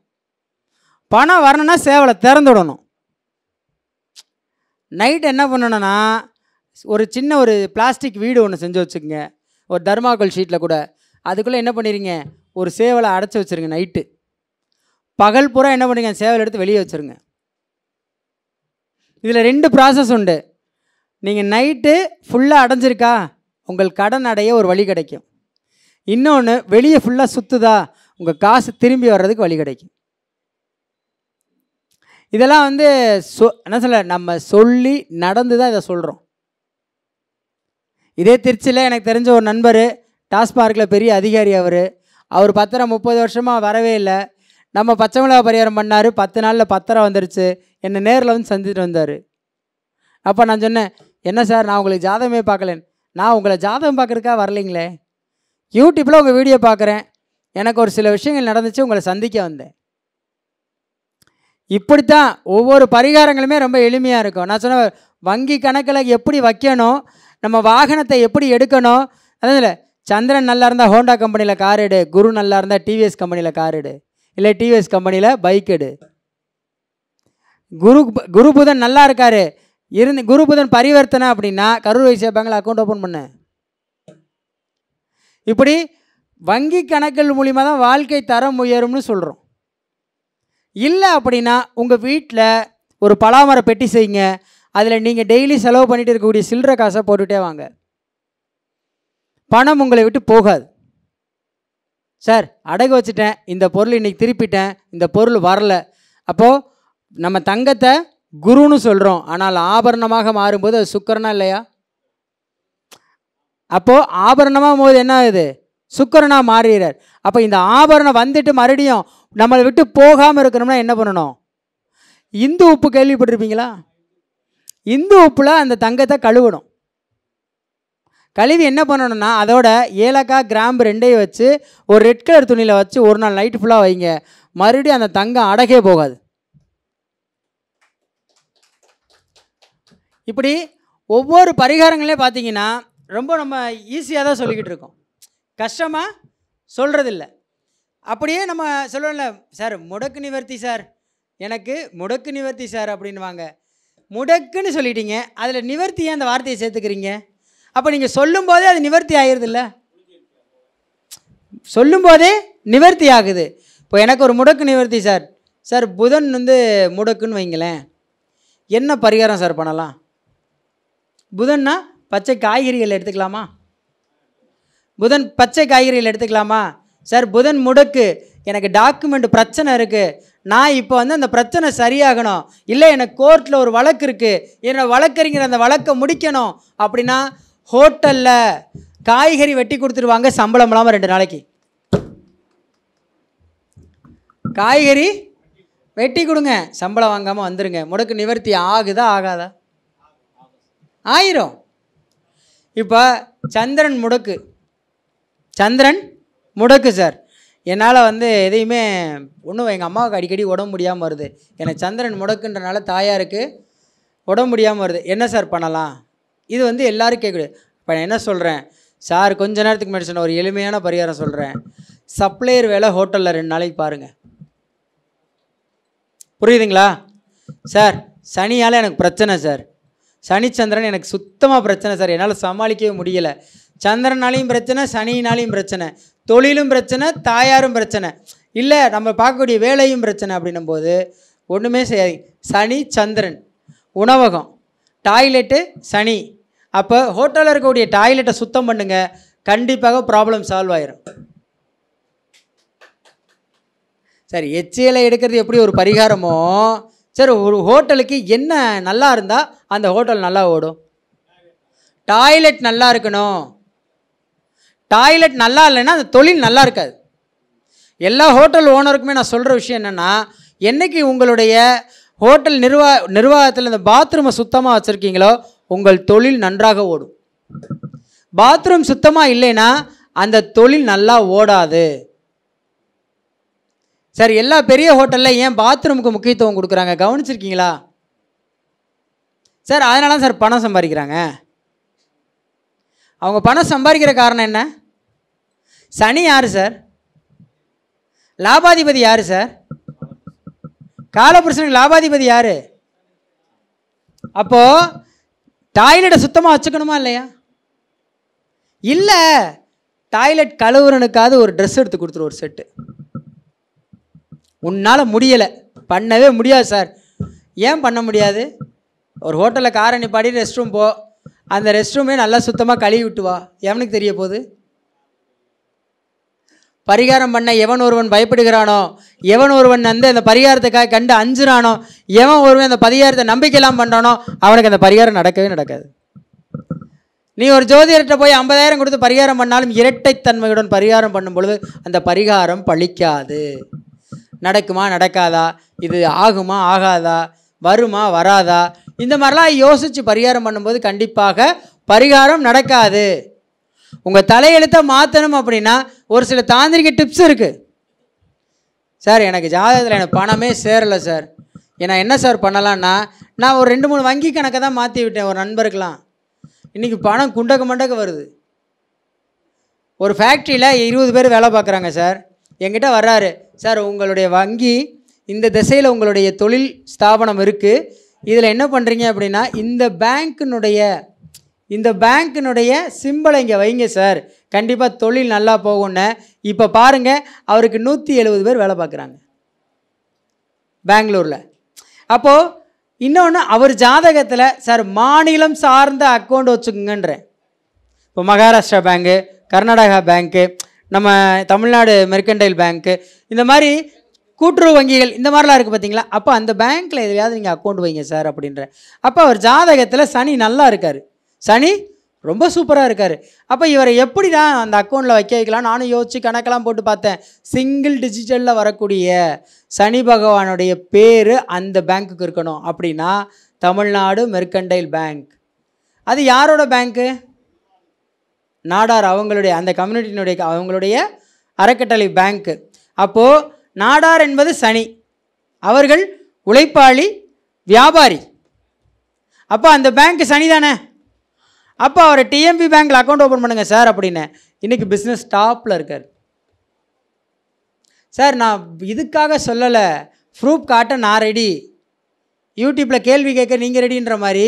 பணம் வரணும்னா சேவலை திறந்துடணும். நைட் என்ன பண்ணணும்னா, ஒரு சின்ன ஒரு பிளாஸ்டிக் வீடு ஒன்று செஞ்சு வச்சுக்கோங்க, ஒரு தர்மாக்கோல் ஷீட்டில் கூட. அதுக்குள்ளே என்ன பண்ணிடுங்க, ஒரு சேவலை அடைச்சி வச்சுருங்க. நைட்டு பகல் பூரா என்ன பண்ணுங்க, சேவல் எடுத்து வெளியே வச்சுருங்க. இதில் 2 ப்ராசஸ் உண்டு. நீங்கள் நைட்டு ஃபுல்லாக அடைஞ்சிருக்கா, உங்கள் கடன் அடைய ஒரு வழி கிடைக்கும். இன்னொன்று, வெளியே ஃபுல்லாக சுற்றுதா, உங்கள் காசு திரும்பி வர்றதுக்கு வழி கிடைக்கும். இதெல்லாம் வந்து என்ன சொல்ல, நம்ம சொல்லி நடந்து தான் இதை சொல்கிறோம். இதே திருச்சியில் எனக்கு தெரிஞ்ச ஒரு நண்பர், டாஸ்மார்க்கில் பெரிய அதிகாரி. அவர் பத்திரம் 30 வருஷமாக வரவே இல்லை. நம்ம பச்சை மிளகா பரிகாரம் பண்ணார், 10 நாளில் பத்திரம் வந்துருச்சு. என்னை நேரில் வந்து சந்திட்டு வந்தார். அப்போ நான் சொன்னேன், என்ன சார் நான் உங்களுக்கு ஜாதகமே பார்க்கலேன்னு. நான் உங்களை ஜாதகம் பார்க்குறதுக்காக வரலைங்களே, யூடியூப்பில் உங்கள் வீடியோ பார்க்குறேன், எனக்கு ஒரு சில விஷயங்கள் நடந்துச்சு, உங்களை சந்திக்க வந்தேன். இப்படித்தான் ஒவ்வொரு பரிகாரங்களுமே ரொம்ப எளிமையாக இருக்கும். நான் சொன்ன வங்கி கணக்கில் எப்படி வைக்கணும், நம்ம வாகனத்தை எப்படி எடுக்கணும். அதான் சந்திரன் நல்லா இருந்தால் ஹோண்டா கம்பெனியில் கார் எடு, குரு நல்லா இருந்தால் டிவிஎஸ் கம்பெனியில் கார் எடு, இல்லை டிவிஎஸ் கம்பெனியில் பைக் எடு. குரு புதன் நல்லா இருக்காரு, குரு புதன் பரிவர்த்தனை அப்படின்னா கரூர் வைசியா பேங்கில் அக்கௌண்ட் ஓப்பன் பண்ணு. இப்படி வங்கி கணக்குகள் மூலிமா தான் வாழ்க்கை தரம் உயரும்னு சொல்கிறோம். இல்லை அப்படின்னா உங்கள் வீட்டில் ஒரு பலாமர பெட்டி செய்யுங்க, அதில் நீங்கள் டெய்லி செலவு பண்ணிட்டு இருக்கக்கூடிய சில்லறை காசை போட்டுகிட்டே வாங்க, பணம் உங்களை விட்டு போகாது. சார் அடகு வச்சுட்டேன், இந்த பொருள் இன்றைக்கி திருப்பிட்டேன், இந்த பொருள் வரல. அப்போது நம்ம தங்கத்தை குருன்னு சொல்கிறோம், ஆனால் ஆபரணமாக மாறும்போது அது சுக்கரனா இல்லையா? அப்போது ஆபரணமாக போது என்ன ஆகுது? சுக்கரனாக மாறுகிறார். அப்போ இந்த ஆபரணம் வந்துட்டு மறுபடியும் நம்மளை விட்டு போகாமல் இருக்கணும்னா என்ன பண்ணணும்? இந்து உப்பு கேள்விப்பட்டிருப்பீங்களா? இந்து உப்பில் அந்த தங்கத்தை கழுவணும். கழுவி என்ன பண்ணணும்னா அதோட ஏலக்காய் கிராம்பு ரெண்டையும் வச்சு ஒரு ரெட் கலர் துணியில் வச்சு ஒரு நாள் நைட்டு ஃபுல்லாக வைங்க, மறுபடியும் அந்த தங்கம் அடகே போகாது. இப்படி ஒவ்வொரு பரிகாரங்களே பார்த்தீங்கன்னா ரொம்ப நம்ம ஈஸியாக தான் சொல்லிக்கிட்டு இருக்கோம், கஷ்டமாக சொல்கிறதில்ல. அப்படியே நம்ம சொல்லுவோம்ல, சார் முடக்கு நிவர்த்தி சார், எனக்கு முடக்கு நிவர்த்தி சார் அப்படின்வாங்க. முடக்குன்னு சொல்லிட்டீங்க, அதில் நிவர்த்தியாக அந்த வார்த்தையை சேர்த்துக்கிறீங்க. அப்போ நீங்கள் சொல்லும்போதே அது நிவர்த்தி ஆகிடுதில்ல, சொல்லும்போதே நிவர்த்தி ஆகுது. இப்போ எனக்கு ஒரு முடக்கு நிவர்த்தி சார், சார் புதன் முடக்குன்னு வைங்களேன், என்ன பரிகாரம் சார் பண்ணலாம்? புதன்னா பச்சை காய்கறிகள் எடுத்துக்கலாமா? புதன் பச்சை காய்கறிகள் எடுத்துக்கலாமா? சார் புதன் முடக்கு, எனக்கு டாக்குமெண்ட் பிரச்சனை இருக்குது, நான் இப்போ அந்த பிரச்சனை சரியாகணும், இல்லை எனக்கு கோர்ட்டில் ஒரு வழக்கு இருக்குது, என்னோட வழக்கறிஞர் அந்த வழக்கை முடிக்கணும் அப்படின்னா ஹோட்டலில் காய்கறி வெட்டி கொடுத்துருவாங்க, சம்பளம் இல்லாமல் 2 நாளைக்கு. காய்கறி வெட்டி கொடுங்க, சம்பளம் வாங்காமல் வந்துடுங்க. முடக்கு நிவர்த்தி ஆகுதா ஆகாதா? ஆயிரும். இப்போ சந்திரன் முடக்கு, சந்திரன் முடக்கு சார், என்னால் எதையுமே ஒன்றும் எங்கள் அம்மாவுக்கு அடிக்கடி உடம்பு முடியாமல் வருது, எனக்கு சந்திரன் முடக்குன்றனால தாயாருக்கு உடம்பு முடியாமல் வருது, என்ன சார் பண்ணலாம்? இது எல்லோரும் கேட்குது. இப்போ நான் என்ன சொல்கிறேன் சார், கொஞ்ச நேரத்துக்கு முன்னாடி சொன்ன ஒரு எளிமையான பரிகாரம் சொல்கிறேன். சப்ளையர் வேலை ஹோட்டலில் 2 நாளைக்கு பாருங்கள், புரியுதுங்களா? சார் சனியால் எனக்கு பிரச்சனை சார், சனிச்சந்திரன் எனக்கு சுத்தமாக பிரச்சனை சார், என்னால் சமாளிக்கவே முடியலை, சந்திரனாலையும் பிரச்சனை, சனியினாலையும் பிரச்சனை, தொழிலும் பிரச்சனை, தாயாரும் பிரச்சனை, இல்லை நம்ம பார்க்கக்கூடிய வேலையும் பிரச்சனை அப்படின்னும் போது ஒன்றுமே செய்யாது. சனி சந்திரன், உணவகம், டாய்லெட்டு சனி, அப்போ ஹோட்டலில் இருக்கக்கூடிய டாய்லெட்டை சுத்தம் பண்ணுங்க, கண்டிப்பாக ப்ராப்ளம் சால்வ் ஆயிரும். சரி, எச்சியலை எடுக்கிறது எப்படி ஒரு பரிகாரமோ, சரி ஒரு ஹோட்டலுக்கு என்ன நல்லா இருந்தால் அந்த ஹோட்டல் நல்லா ஓடும்? டாய்லெட் நல்லா இருக்கணும். டாய்லெட் நல்லா இல்லைன்னா அந்த தொழில் நல்லா இருக்காது. எல்லா ஹோட்டல் ஓனருக்குமே நான் சொல்கிற விஷயம் என்னென்னா, என்றைக்கு உங்களுடைய ஹோட்டல் நிர்வாகத்தில் இந்த பாத்ரூமை சுத்தமாக வச்சுருக்கீங்களோ உங்கள் தொழில் நன்றாக ஓடும். பாத்ரூம் சுத்தமாக இல்லைன்னா அந்த தொழில் நல்லா ஓடாது. சார் எல்லா பெரிய ஹோட்டலில் ஏன் பாத்ரூமுக்கு முக்கியத்துவம் கொடுக்குறாங்க கவனிச்சிருக்கீங்களா? சார் அதனால தான் சார் பணம் சம்பாதிக்கிறாங்க. அவங்க பணம் சம்பாதிக்கிற காரணம் என்ன? சனி யார் சார்? லாபாதிபதி யார் சார்? காலபுருஷனுக்கு லாபாதிபதி யார்? அப்போது டாய்லெட்டை சுத்தமாக வச்சுக்கணுமா இல்லையா? இல்லை, டாய்லெட் கழுவுறனுக்காவது ஒரு ட்ரெஸ் எடுத்து கொடுத்துரு, ஒரு செட்டு. உன்னால் முடியலை, பண்ணவே முடியாது சார். ஏன் பண்ண முடியாது? ஒரு ஹோட்டலில் காரை நிப்பாடி ரெஸ்ட் ரூம் போ, அந்த ரெஸ்ட் ரூமே நல்லா சுத்தமாக கழுவி விட்டு வா, எவனுக்கு தெரிய போகுது? பரிகாரம் பண்ண எவன் ஒருவன் பயப்படுகிறானோ, எவன் ஒருவன் அந்த பரிகாரத்துக்காக கண்டு அஞ்சுறானோ, எவன் ஒருவன் அந்த பரிகாரத்தை நம்பிக்கையெல்லாம் பண்ணுறானோ அவனுக்கு அந்த பரிகாரம் நடக்கவே நடக்காது. நீ ஒரு ஜோதிடர்கிட்ட போய் 50,000 கொடுத்து பரிகாரம் பண்ணாலும் இரட்டைத்தன்மையுடன் பரிகாரம் பண்ணும் பொழுது அந்த பரிகாரம் பலிக்காது. நடக்குமா நடக்காதா, இது ஆகுமா ஆகாதா, வருமா வராதா, இந்த மாதிரிலாம் யோசித்து பரிகாரம் பண்ணும்போது கண்டிப்பாக பரிகாரம் நடக்காது. உங்கள் தலையெழுத்தை மாற்றணும் அப்படின்னா ஒரு சில தாந்திரிக டிப்ஸ் இருக்குது. சார் எனக்கு ஜாதகத்தில் எனக்கு பணமே சேரலை சார், ஏன்னா என்ன சார் பண்ணலான்னா, நான் ஒரு 2-3 வங்கி கணக்கை தான் மாற்றி விட்டேன் ஒரு நண்பருக்கெலாம். இன்றைக்கி பணம் குண்டக்க மண்டக்க வருது. ஒரு ஃபேக்ட்ரியில் 20 பேர் வேலை பார்க்குறாங்க சார். என்கிட்ட வர்றாரு, சார் உங்களுடைய வங்கி இந்த திசையில் உங்களுடைய தொழில் ஸ்தாபனம் இருக்குது, இதில் என்ன பண்ணுறீங்க அப்படின்னா இந்த பேங்க்கினுடைய சிம்பிளை இங்கே வைங்க சார், கண்டிப்பாக தொழில் நல்லா போகும்னு. இப்போ பாருங்கள், அவருக்கு 170 பேர் வேலை பார்க்குறாங்க பெங்களூரில். அப்போது இன்னொன்று, அவர் ஜாதகத்தில் சார் மாநிலம் சார்ந்த அக்கௌண்ட் வச்சுக்கோங்கன்றேன். இப்போ மகாராஷ்டிரா பேங்க்கு, கர்நாடகா பேங்க்கு, நம்ம தமிழ்நாடு மெர்கன்டைல் பேங்க்கு, இந்த மாதிரி கூட்டுறவு வங்கிகள் இந்த மாதிரிலாம் இருக்குது பார்த்தீங்களா. அப்போ அந்த பேங்க்கில் எதுலையாவது நீங்கள் அக்கௌண்ட் வைங்க சார் அப்படின்ற. அப்போ அவர் ஜாதகத்தில் சனி நல்லா இருக்கார், சனி ரொம்ப சூப்பராக இருக்கார். அப்போ இவரை எப்படி தான் அந்த அக்கௌண்ட்டில் வைக்கலாம் நானும் யோசித்து கணக்கெல்லாம் போட்டு பார்த்தேன். சிங்கிள் டிஜிட்டலில் வரக்கூடிய சனி பகவானுடைய பேர் அந்த பேங்க்குக்கு இருக்கணும். அப்படின்னா தமிழ்நாடு மெர்கன்டைல் பேங்க். அது யாரோட பேங்க்கு? நாடார், அவங்களுடைய அந்த கம்யூனிட்டியினுடைய அவங்களுடைய அறக்கட்டளை பேங்க்கு. அப்போது நாடார் என்பது சனி, அவர்கள் உழைப்பாளி வியாபாரி. அப்போ அந்த பேங்க் சனி தானே. அப்போ அவரை டிஎம்பி பேங்க்கில் அக்கௌண்ட் ஓப்பன் பண்ணுங்கள் சார் அப்படின்னு. இன்றைக்கி பிஸ்னஸ் டாப்பில் இருக்கார் சார். நான் இதுக்காக சொல்லலை, ப்ரூஃப் காட்ட நான் ரெடி. யூடியூப்பில் கேள்வி கேட்க நீங்கள் ரெடின்ற மாதிரி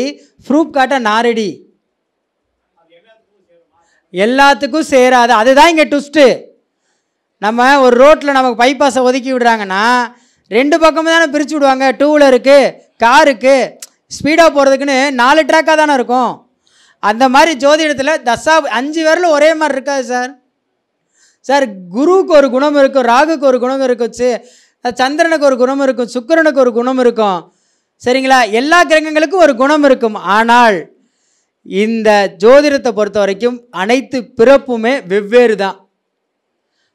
ப்ரூஃப் காட்ட நான் ரெடி. எல்லாத்துக்கும் சேராது, அதுதான் இங்கே ட்விஸ்ட்டு. நம்ம ஒரு ரோட்டில் நமக்கு பைபாஸை ஒதுக்கி விடுறாங்கன்னா 2 பக்கமும் தானே பிரித்து விடுவாங்க. 2 வீலருக்கு, காருக்கு ஸ்பீடாக போகிறதுக்குன்னு 4 ட்ராக்காக தானே இருக்கும். அந்த மாதிரி ஜோதிடத்தில் 5 விரலும் ஒரே மாதிரி இருக்காது சார். சார் குருவுக்கு ஒரு குணம் இருக்கும், ராகுக்கு ஒரு குணம் இருக்கும், சந்திரனுக்கு ஒரு குணம் இருக்கும், சுக்கிரனுக்கு ஒரு குணம் இருக்கும், சரிங்களா. எல்லா கிரகங்களுக்கும் ஒரு குணம் இருக்கும். ஆனால் இந்த ஜோதிடத்தை பொறுத்த வரைக்கும் அனைத்து பிறப்புமே வெவ்வேறு தான்.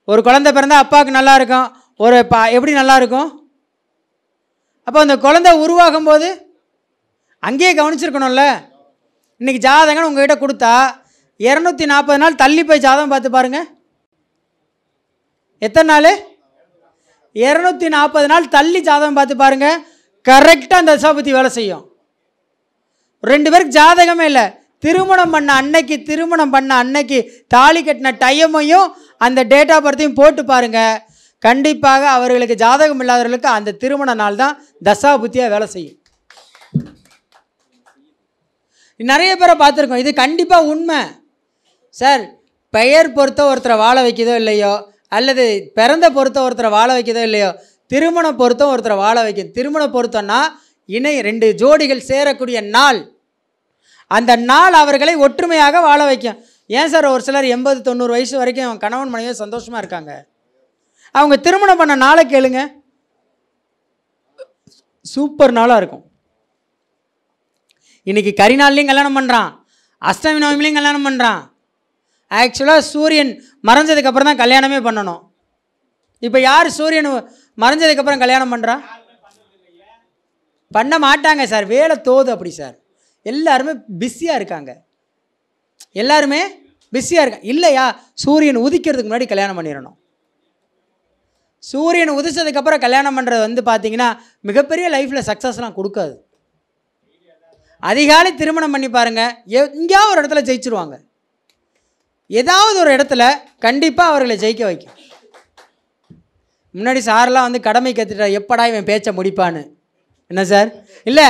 ஒரு குழந்தை பிறந்தால் அப்பாவுக்கு நல்லா இருக்கும், ஒரு எப்படி நல்லா இருக்கும். அப்போ அந்த குழந்தை உருவாகும் போது அங்கேயே கவனிச்சிருக்கணும்ல. இன்றைக்கி ஜாதகம்னு உங்கள்கிட்ட கொடுத்தா 240 நாள் தள்ளி போய் ஜாதகம் பார்த்து பாருங்கள். எத்தனை நாள்? 240 நாள் தள்ளி ஜாதகம் பார்த்து பாருங்கள். கரெக்டாக அந்த தசாபுத்தி வேலை செய்யும். 2 பேருக்கு ஜாதகமே இல்லை, திருமணம் பண்ண அன்னைக்கு தாலி கட்டின டைமையும் அந்த டேட் ஆஃப் பர்த்தையும் போட்டு பாருங்கள். கண்டிப்பாக அவர்களுக்கு ஜாதகம் இல்லாதவர்களுக்கு அந்த திருமண நாள் தான் தசாபுத்தியாக வேலை செய்யும். நிறைய பேரை பார்த்துருக்கோம், இது கண்டிப்பாக உண்மை சார். பெயர் பொறுத்த ஒருத்தரை வாழ வைக்கிறதோ இல்லையோ, அல்லது பிறந்த பொறுத்த ஒருத்தரை வாழ வைக்கிறதோ இல்லையோ, திருமண பொருத்தம் ஒருத்தரை வாழ வைக்கும். திருமண பொருத்தம்னா 2 ஜோடிகள் சேரக்கூடிய நாள், அந்த நாள் அவர்களை ஒற்றுமையாக வாழ வைக்கும். ஏன் சார் ஒரு சிலர் 80-90 வயசு வரைக்கும் கணவன் மனைவியை சந்தோஷமாக இருக்காங்க? அவங்க திருமணம் பண்ண நாளை கேளுங்க, சூப்பர் நாளாக இருக்கும். இன்றைக்கி கரிநாள்லையும் கல்யாணம் பண்ணுறான், அஷ்டமி நவமிலையும் கல்யாணம் பண்ணுறான். ஆக்சுவலாக சூரியன் மறைஞ்சதுக்கப்புறம் தான் கல்யாணமே பண்ணணும். இப்போ யார் சூரியன் மறைஞ்சதுக்கப்புறம் கல்யாணம் பண்ணுறா? பண்ண மாட்டாங்க சார், வேலை தோது அப்படி சார். எல்லாருமே பிஸியாக இருக்காங்க, இல்லையா? சூரியன் உதிக்கிறதுக்கு முன்னாடி கல்யாணம் பண்ணிடணும். சூரியன் உதிச்சதுக்கப்புறம் கல்யாணம் பண்ணுறது பார்த்தீங்கன்னா மிகப்பெரிய லைஃப்பில் சக்ஸஸ்லாம் கொடுக்காது. அதிகாலை திருமணம் பண்ணி பாருங்கள், எங்கேயாவது ஒரு இடத்துல ஜெயிச்சிருவாங்க. ஏதாவது ஒரு இடத்துல கண்டிப்பாக அவர்களை ஜெயிக்க வைக்கும். முன்னாடி சாரெலாம் கடமை கற்றுட்டா எப்படா இவன் பேச்சை முடிப்பான்னு. என்ன சார்? இல்லை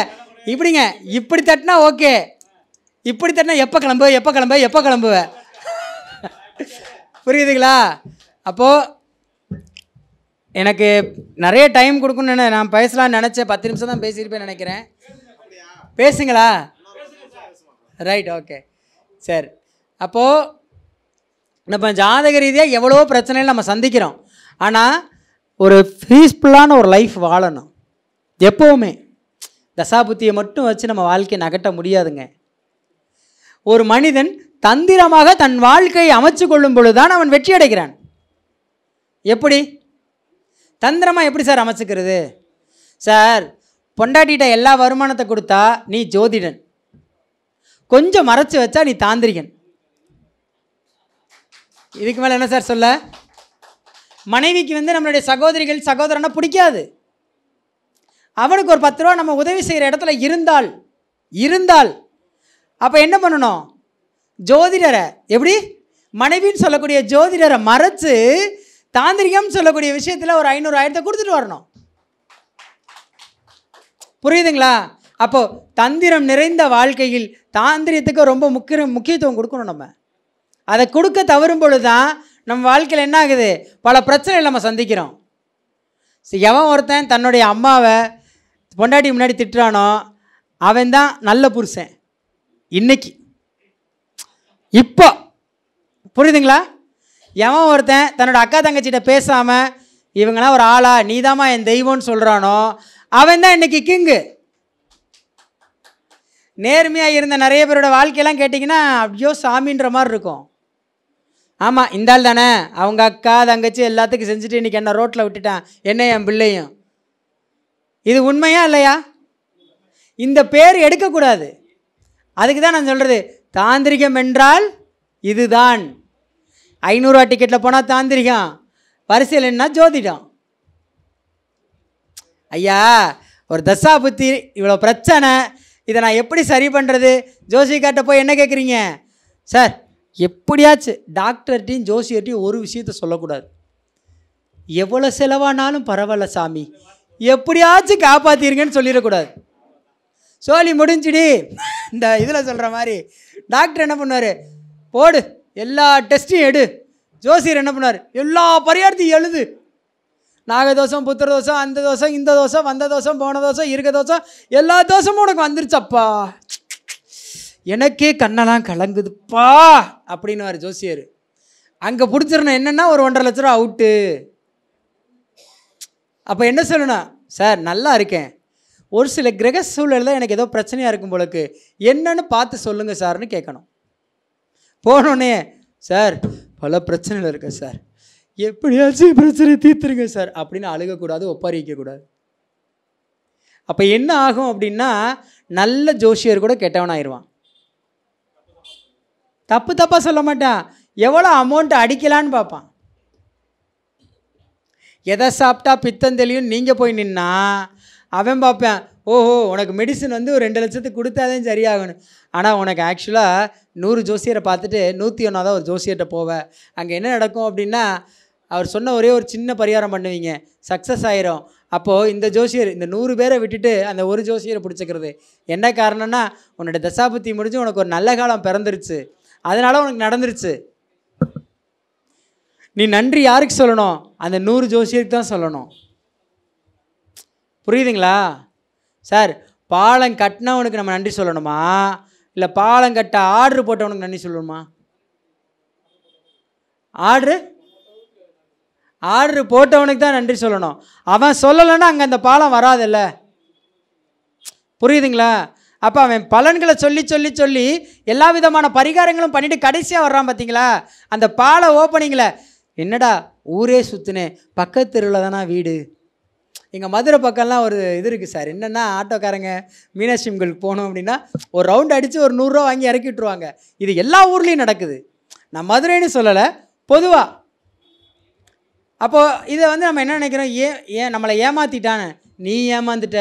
இப்படிங்க, இப்படி தட்டினா ஓகே, இப்படி தட்டினா எப்போ கிளம்புவேன். புரியுதுங்களா? அப்போது எனக்கு நிறைய டைம் கொடுக்கணுன்னு நான் பேசலான்னு நினச்சேன். 10 நிமிஷம் தான் பேசியிருப்பேன் நினைக்கிறேன். பேசுங்களா? Right, okay sir. அப்போது நம்ம ஜாதக ரீதியாக எவ்வளோ பிரச்சனைகள் நம்ம சந்திக்கிறோம். ஆனால் ஒரு பீஸ்ஃபுல்லான ஒரு லைஃப் வாழணும். எப்போவுமே தசாபுத்தியை மட்டும் வச்சு நம்ம வாழ்க்கையை நகட்ட முடியாதுங்க. ஒரு மனிதன் தந்திரமாக தன் வாழ்க்கையை அமைச்சு கொள்ளும் பொழுதுதான் அவன் வெற்றி அடைகிறான். எப்படி தந்திரமாக எப்படி சார் அமைச்சுக்கிறது? சார் பொண்டாட்டிகிட்ட எல்லா வருமானத்தை கொடுத்தா நீ ஜோதிடன், கொஞ்சம் மறைச்சி வச்சா நீ தாந்திரிகன். இதுக்கு மேலே என்ன சார் சொல்ல? மனைவிக்கு நம்மளுடைய சகோதரிகள் சகோதரனை பிடிக்காது. அவனுக்கு ஒரு 10 ரூபா நம்ம உதவி செய்கிற இடத்துல இருந்தால் அப்போ என்ன பண்ணணும்? ஜோதிடரை, எப்படி மனைவின்னு சொல்லக்கூடிய ஜோதிடரை மறைச்சு தாந்திரிகம் சொல்லக்கூடிய விஷயத்தில் ஒரு 500 1000 கொடுத்துட்டு வரணும். புரியுதுங்களா? அப்போது தந்திரம் நிறைந்த வாழ்க்கையில் தாந்திரியத்துக்கு ரொம்ப முக்கியத்துவம் கொடுக்கணும். நம்ம அதை கொடுக்க தவறும் பொழுது தான் நம்ம வாழ்க்கையில் என்ன ஆகுது? பல பிரச்சனைகள் நம்ம சந்திக்கிறோம். எவன் ஒருத்தன் தன்னுடைய அம்மாவை பொண்டாட்டி முன்னாடி திட்டுறானோ அவன் தான் நல்ல புருஷன். இன்னைக்கு இப்போ புரியுதுங்களா? எவன் ஒருத்தன் தன்னோட அக்கா தங்கச்சிட்ட பேசாமல் இவங்களாம் ஒரு ஆளா, நீதாம்மா என் தெய்வம்னு சொல்கிறானோ அவன் தான் இன்னைக்கு கிங்கு. நேர்மையாக இருந்த நிறைய பேரோட வாழ்க்கையெல்லாம் கேட்டிங்கன்னா அப்படியோ சாமின்ற மாதிரி இருக்கும். ஆமாம், இந்த ஆள் தானே, அவங்க அக்கா தங்கச்சி எல்லாத்துக்கும் செஞ்சுட்டு இன்றைக்கி என்ன ரோட்டில் விட்டுட்டான், என்ன என் பிள்ளையும். இது உண்மையா இல்லையா? இந்த பேர் எடுக்கக்கூடாது. அதுக்கு தான் நான் சொல்கிறது, தாந்திரிகம் என்றால் இதுதான். 500 ரூபா டிக்கெட்டில் போனால் தாந்திரிகம், வரிசையில் என்ன ஜோதிடம். ஐயா, ஒரு தசா புத்தி இவ்வளோ பிரச்சனை, இதை நான் எப்படி சரி பண்ணுறது? ஜோசியக்கார்ட்ட போய் என்ன கேட்குறீங்க? சார் எப்படியாச்சும் டாக்டர்கிட்டையும் ஜோசியர்கிட்டையும் ஒரு விஷயத்த சொல்லக்கூடாது. எவ்வளோ செலவானாலும் பரவாயில்ல சாமி, எப்படியாச்சும் காப்பாற்றிருங்கன்னு சொல்லிடக்கூடாது. சோழி முடிஞ்சுடி. இந்த இதில் சொல்கிற மாதிரி டாக்டர் என்ன பண்ணுவார்? போடு, எல்லா டெஸ்ட்டையும் எடு. ஜோசியர் என்ன பண்ணுவார்? எல்லா பரிகாரத்தையும் எழுது. நாகதோஷம், புத்திர தோஷம், அந்த தோஷம், இந்த தோஷம், வந்த தோஷம், போன தோஷம், இருக்க தோஷம், எல்லா தோஷமும் உனக்கு வந்துருச்சப்பா, எனக்கே கண்ணெல்லாம் கலங்குதுப்பா அப்படின்னுவார் ஜோசியர். அங்கே பிடிச்சிடணும் என்னென்னா ஒரு 1.5 லட்ச ரூபா அவுட்டு. அப்போ என்ன சொல்லணும்? சார் நல்லா இருக்கேன், ஒரு சில கிரக சூழலில் எனக்கு ஏதோ பிரச்சனையாக இருக்கும் போலக்கு, என்னன்னு பார்த்து சொல்லுங்கள் சார்னு கேட்கணும். போனோடனே சார் பல பிரச்சனைகள் இருக்கு சார், எப்படியாச்சும் பிரச்சனை தீர்த்துருங்க சார் அப்படின்னு அழுகக்கூடாது, ஒப்பாரிக்கக்கூடாது. அப்போ என்ன ஆகும் அப்படின்னா, நல்ல ஜோசியர் கூட கெட்டவனாயிருவான். தப்பாக சொல்ல மாட்டான், எவ்வளோ அமௌண்ட் அடிக்கலான்னு பார்ப்பான். எதை சாப்பிட்டா பித்தம் தெளியும் நீங்கள் போய் நின்னா அவன் பார்ப்பேன், ஓஹோ உனக்கு மெடிசன் வந்து ஒரு 2 லட்சத்துக்கு கொடுத்தாதான் சரியாகணும். ஆனால் உனக்கு ஆக்சுவலாக 100 ஜோசியரை பார்த்துட்டு 101 ஒரு ஜோசியர்கிட்ட போவேன். அங்கே என்ன நடக்கும் அப்படின்னா, அவர் சொன்ன ஒரே ஒரு சின்ன பரிகாரம் பண்ணுவீங்க, சக்ஸஸ் ஆயிரும். அப்போது இந்த ஜோசியர் இந்த 100 பேரை விட்டுட்டு அந்த ஒரு ஜோசியரை பிடிச்சிக்கிறது. என்ன காரணம்னா, உன்னோட தசாபுத்தி முடிஞ்சு உனக்கு ஒரு நல்ல காலம் பிறந்துருச்சு, அதனால் உனக்கு நடந்துருச்சு. நீ நன்றி யாருக்கு சொல்லணும்? அந்த 100 ஜோசியருக்கு தான் சொல்லணும். புரியுதுங்களா சார்? பாலம் கட்டினவனுக்கு நம்ம நன்றி சொல்லணுமா, இல்லை பாலம் கட்ட ஆர்டர் போட்டவனுக்கு நன்றி சொல்லணுமா? ஆர்டர் போட்டவனுக்கு தான் நன்றி சொல்லணும். அவன் சொல்லலைன்னா அங்கே அந்த பாலம் வராதில்ல. புரியுதுங்களா? அப்போ அவன் பலன்களை சொல்லி சொல்லி சொல்லி எல்லா விதமான பரிகாரங்களும் பண்ணிவிட்டு கடைசியாக வர்றான் பார்த்தீங்களா? அந்த பால ஓப்பனிங்கில் என்னடா ஊரே சுற்றுனேன், பக்கத்து தெருவில் தானா வீடு. எங்கள் மதுரை பக்கம்லாம் ஒரு இது இருக்குது சார், என்னென்னா ஆட்டோக்காரங்க மீனாட்சி அம்மனுக்கு போகணும் அப்படின்னா ஒரு ரவுண்ட் அடித்து ஒரு 100 ரூபா வாங்கி இறக்கி விட்ருவாங்க. இது எல்லா ஊர்லேயும் நடக்குது, நான் மதுரைன்னு சொல்லலை, பொதுவாக. அப்போது இதை வந்து நம்ம என்ன நினைக்கிறோம், ஏன் நம்மளை ஏமாற்றிட்டானே, நீ ஏமாந்துட்ட.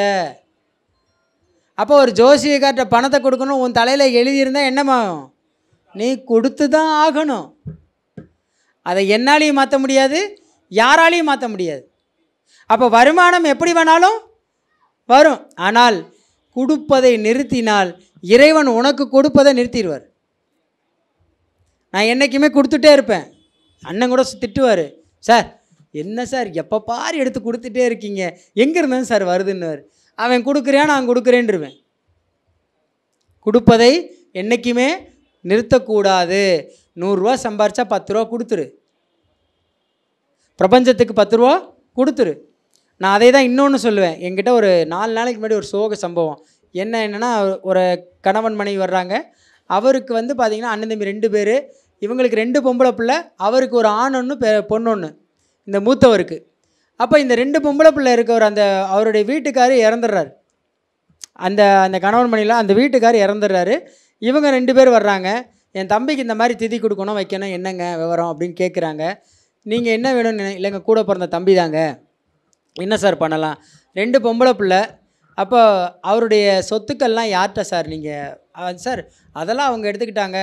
அப்போ ஒரு ஜோசியக்கார்ட்ட பணத்தை கொடுக்கணும், உன் தலையில் எழுதியிருந்தால் என்னம்மா, நீ கொடுத்து தான் ஆகணும். அதை என்னாலையும் மாற்ற முடியாது, யாராலையும் மாற்ற முடியாது. அப்போ வருமானம் எப்படி வேணாலும் வரும், ஆனால் கொடுப்பதை நிறுத்தினால் இறைவன் உனக்கு கொடுப்பதை நிறுத்திடுவார். நான் என்றைக்குமே கொடுத்துட்டே இருப்பேன். அண்ணன் கூட திட்டுவார், சார் என்ன சார் எப்போ பாரு எடுத்து கொடுத்துட்டே இருக்கீங்க, எங்கே இருந்தாலும் சார் வருதுன்னுவார். அவன் கொடுக்குறேன், நான் கொடுக்குறேன்ருவேன். கொடுப்பதை என்றைக்குமே நிறுத்தக்கூடாது. 100 ரூபா சம்பாரிச்சா 10 ரூபா கொடுத்துரு, பிரபஞ்சத்துக்கு 10 ரூபா கொடுத்துரு. நான் அதே தான் இன்னொன்று சொல்லுவேன். என்கிட்ட ஒரு 4 நாளைக்கு முன்னாடி ஒரு சோக சம்பவம். என்னென்னா, ஒரு கணவன் மனைவி வர்றாங்க. அவருக்கு வந்து பார்த்திங்கன்னா அண்ணன் தம்பி 2 பேர், இவங்களுக்கு 2 பொம்பளை பிள்ளை, அவருக்கு ஒரு ஆண் ஒன்று பொண்ணு ஒன்று, இந்த மூத்தவருக்கு. அப்போ இந்த 2 பொம்பளை பிள்ளை இருக்கவர் அந்த அவருடைய வீட்டுக்காரர் இறந்துடுறாரு. அந்த அந்த கணவன் மனைவியில் அந்த வீட்டுக்காரர் இறந்துடுறாரு. இவங்க 2 பேர் வர்றாங்க. என் தம்பிக்கு இந்த மாதிரி திதி கொடுக்கணும் வைக்கணும், என்னங்க விவரம் அப்படின்னு கேட்குறாங்க. நீங்கள் என்ன வேணும்னு இல்லைங்க, கூட பிறந்த தம்பி தாங்க, என்ன சார் பண்ணலாம், 2 பொம்பளை பிள்ளை, அப்போ அவருடைய சொத்துக்கள்லாம் யார்கிட்ட சார் நீங்கள்? சார் அதெல்லாம் அவங்க எடுத்துக்கிட்டாங்க,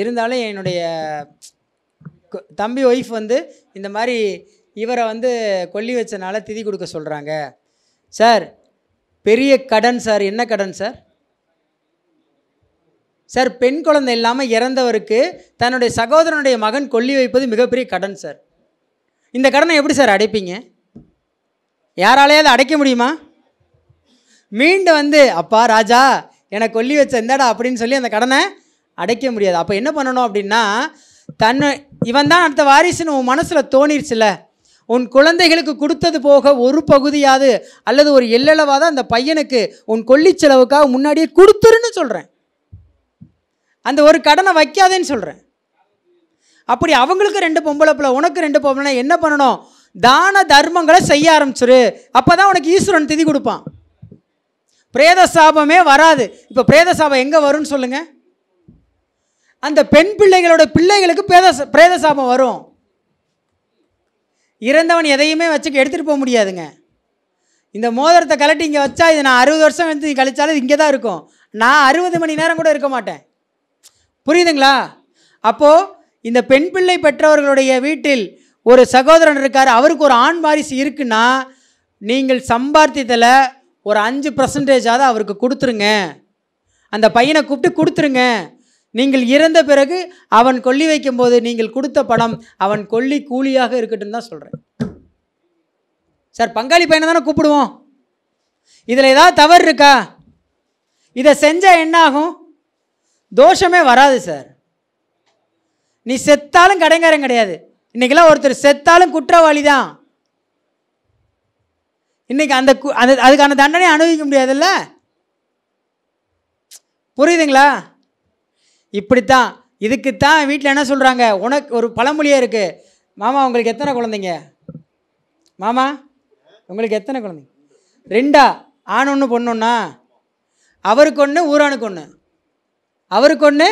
இருந்தாலும் என்னுடைய தம்பி ஒய்ஃப் வந்து இந்த மாதிரி இவரை வந்து கொல்லி வச்சனால திதி கொடுக்க சொல்கிறாங்க சார். பெரிய கடன் சார். என்ன கடன் சார்? சார் பெண் குழந்தை இல்லாமல் இறந்தவருக்கு தன்னுடைய சகோதரனுடைய மகன் கொல்லி வைப்பது மிகப்பெரிய கடன் சார். இந்த கடனை எப்படி சார் அடைப்பீங்க? யாராலையாவது அடைக்க முடியுமா? மீண்டு வந்து அப்பா ராஜா எனக்கு கொல்லி வச்ச இந்தாடா அப்படின்னு சொல்லி அந்த கடனை அடைக்க முடியாது. அப்போ என்ன பண்ணணும் அப்படின்னா, இவன் தான் அடுத்த வாரிசுன்னு உன் மனசில் தோணிருச்சுல, உன் குழந்தைகளுக்கு கொடுத்தது போக ஒரு பகுதியாவது அல்லது ஒரு எல்லளவாத அந்த பையனுக்கு உன் கொல்லி செலவுக்காக முன்னாடியே கொடுத்துருன்னு சொல்கிறேன். அந்த ஒரு கடனை வைக்காதேன்னு சொல்கிறேன். அப்படி அவங்களுக்கு 2 பொம்பளை பிள்ளை, உனக்கு 2 பொம்பளை, என்ன பண்ணணும்? தான தர்மங்களை செய்ய ஆரம்பிச்சிரு. அப்போ தான் உனக்கு ஈஸ்வரன் திதி கொடுப்பான். பிரேத சாபமே வராது. இப்போ பிரேத சாபம் எங்கே வரும்னு சொல்லுங்கள்? அந்த பெண் பிள்ளைகளோட பிள்ளைகளுக்கு பிரேத சாபம் வரும். இறந்தவன் எதையுமே வச்சுக்க எடுத்துகிட்டு போக முடியாதுங்க. இந்த மோதிரத்தை கலட்டி இங்கே வச்சா இது நான் 60 வருஷம் வந்து கழிச்சாலும் இங்கே தான் இருக்கும். நான் 60 மணி நேரம் கூட இருக்க மாட்டேன். புரியுதுங்களா? அப்போது இந்த பெண் பிள்ளை பெற்றவர்களுடைய வீட்டில் ஒரு சகோதரன் இருக்கார், அவருக்கு ஒரு ஆண் வாரிசு இருக்குன்னா நீங்கள் சம்பாத்தியத்தில் ஒரு 5% அவருக்கு கொடுத்துருங்க. அந்த பையனை கூப்பிட்டு கொடுத்துருங்க. நீங்கள் இறந்த பிறகு அவன் கொல்லி வைக்கும்போது நீங்கள் கொடுத்த பணம் அவன் கொல்லி கூலியாக இருக்கட்டும் தான் சொல்கிறேன். சார் பங்காளி பையனை தானே கூப்பிடுவோம். இதில் ஏதாவது தவறு இருக்கா? இதை செஞ்சால் என்ன ஆகும்? தோஷமே வராது சார். நீ செத்தாலும் கடைங்காரன் கிடையாது. இன்றைக்கெல்லாம் ஒருத்தர் செத்தாலும் குற்றவாளி தான். இன்றைக்கி அதுக்கான தண்டனை அனுபவிக்க முடியாதுல்ல. புரியுதுங்களா? இப்படித்தான். இதுக்குத்தான் வீட்டில் என்ன சொல்கிறாங்க, உனக்கு ஒரு பழமொழியாக இருக்குது, மாமா உங்களுக்கு எத்தனை குழந்தைங்க? மாமா உங்களுக்கு எத்தனை குழந்தைங்க? 2. ஆண் 1 பொண்ணு 1. அவருக்கு 1 ஊரானுக்கு 1. அவருக்கு 1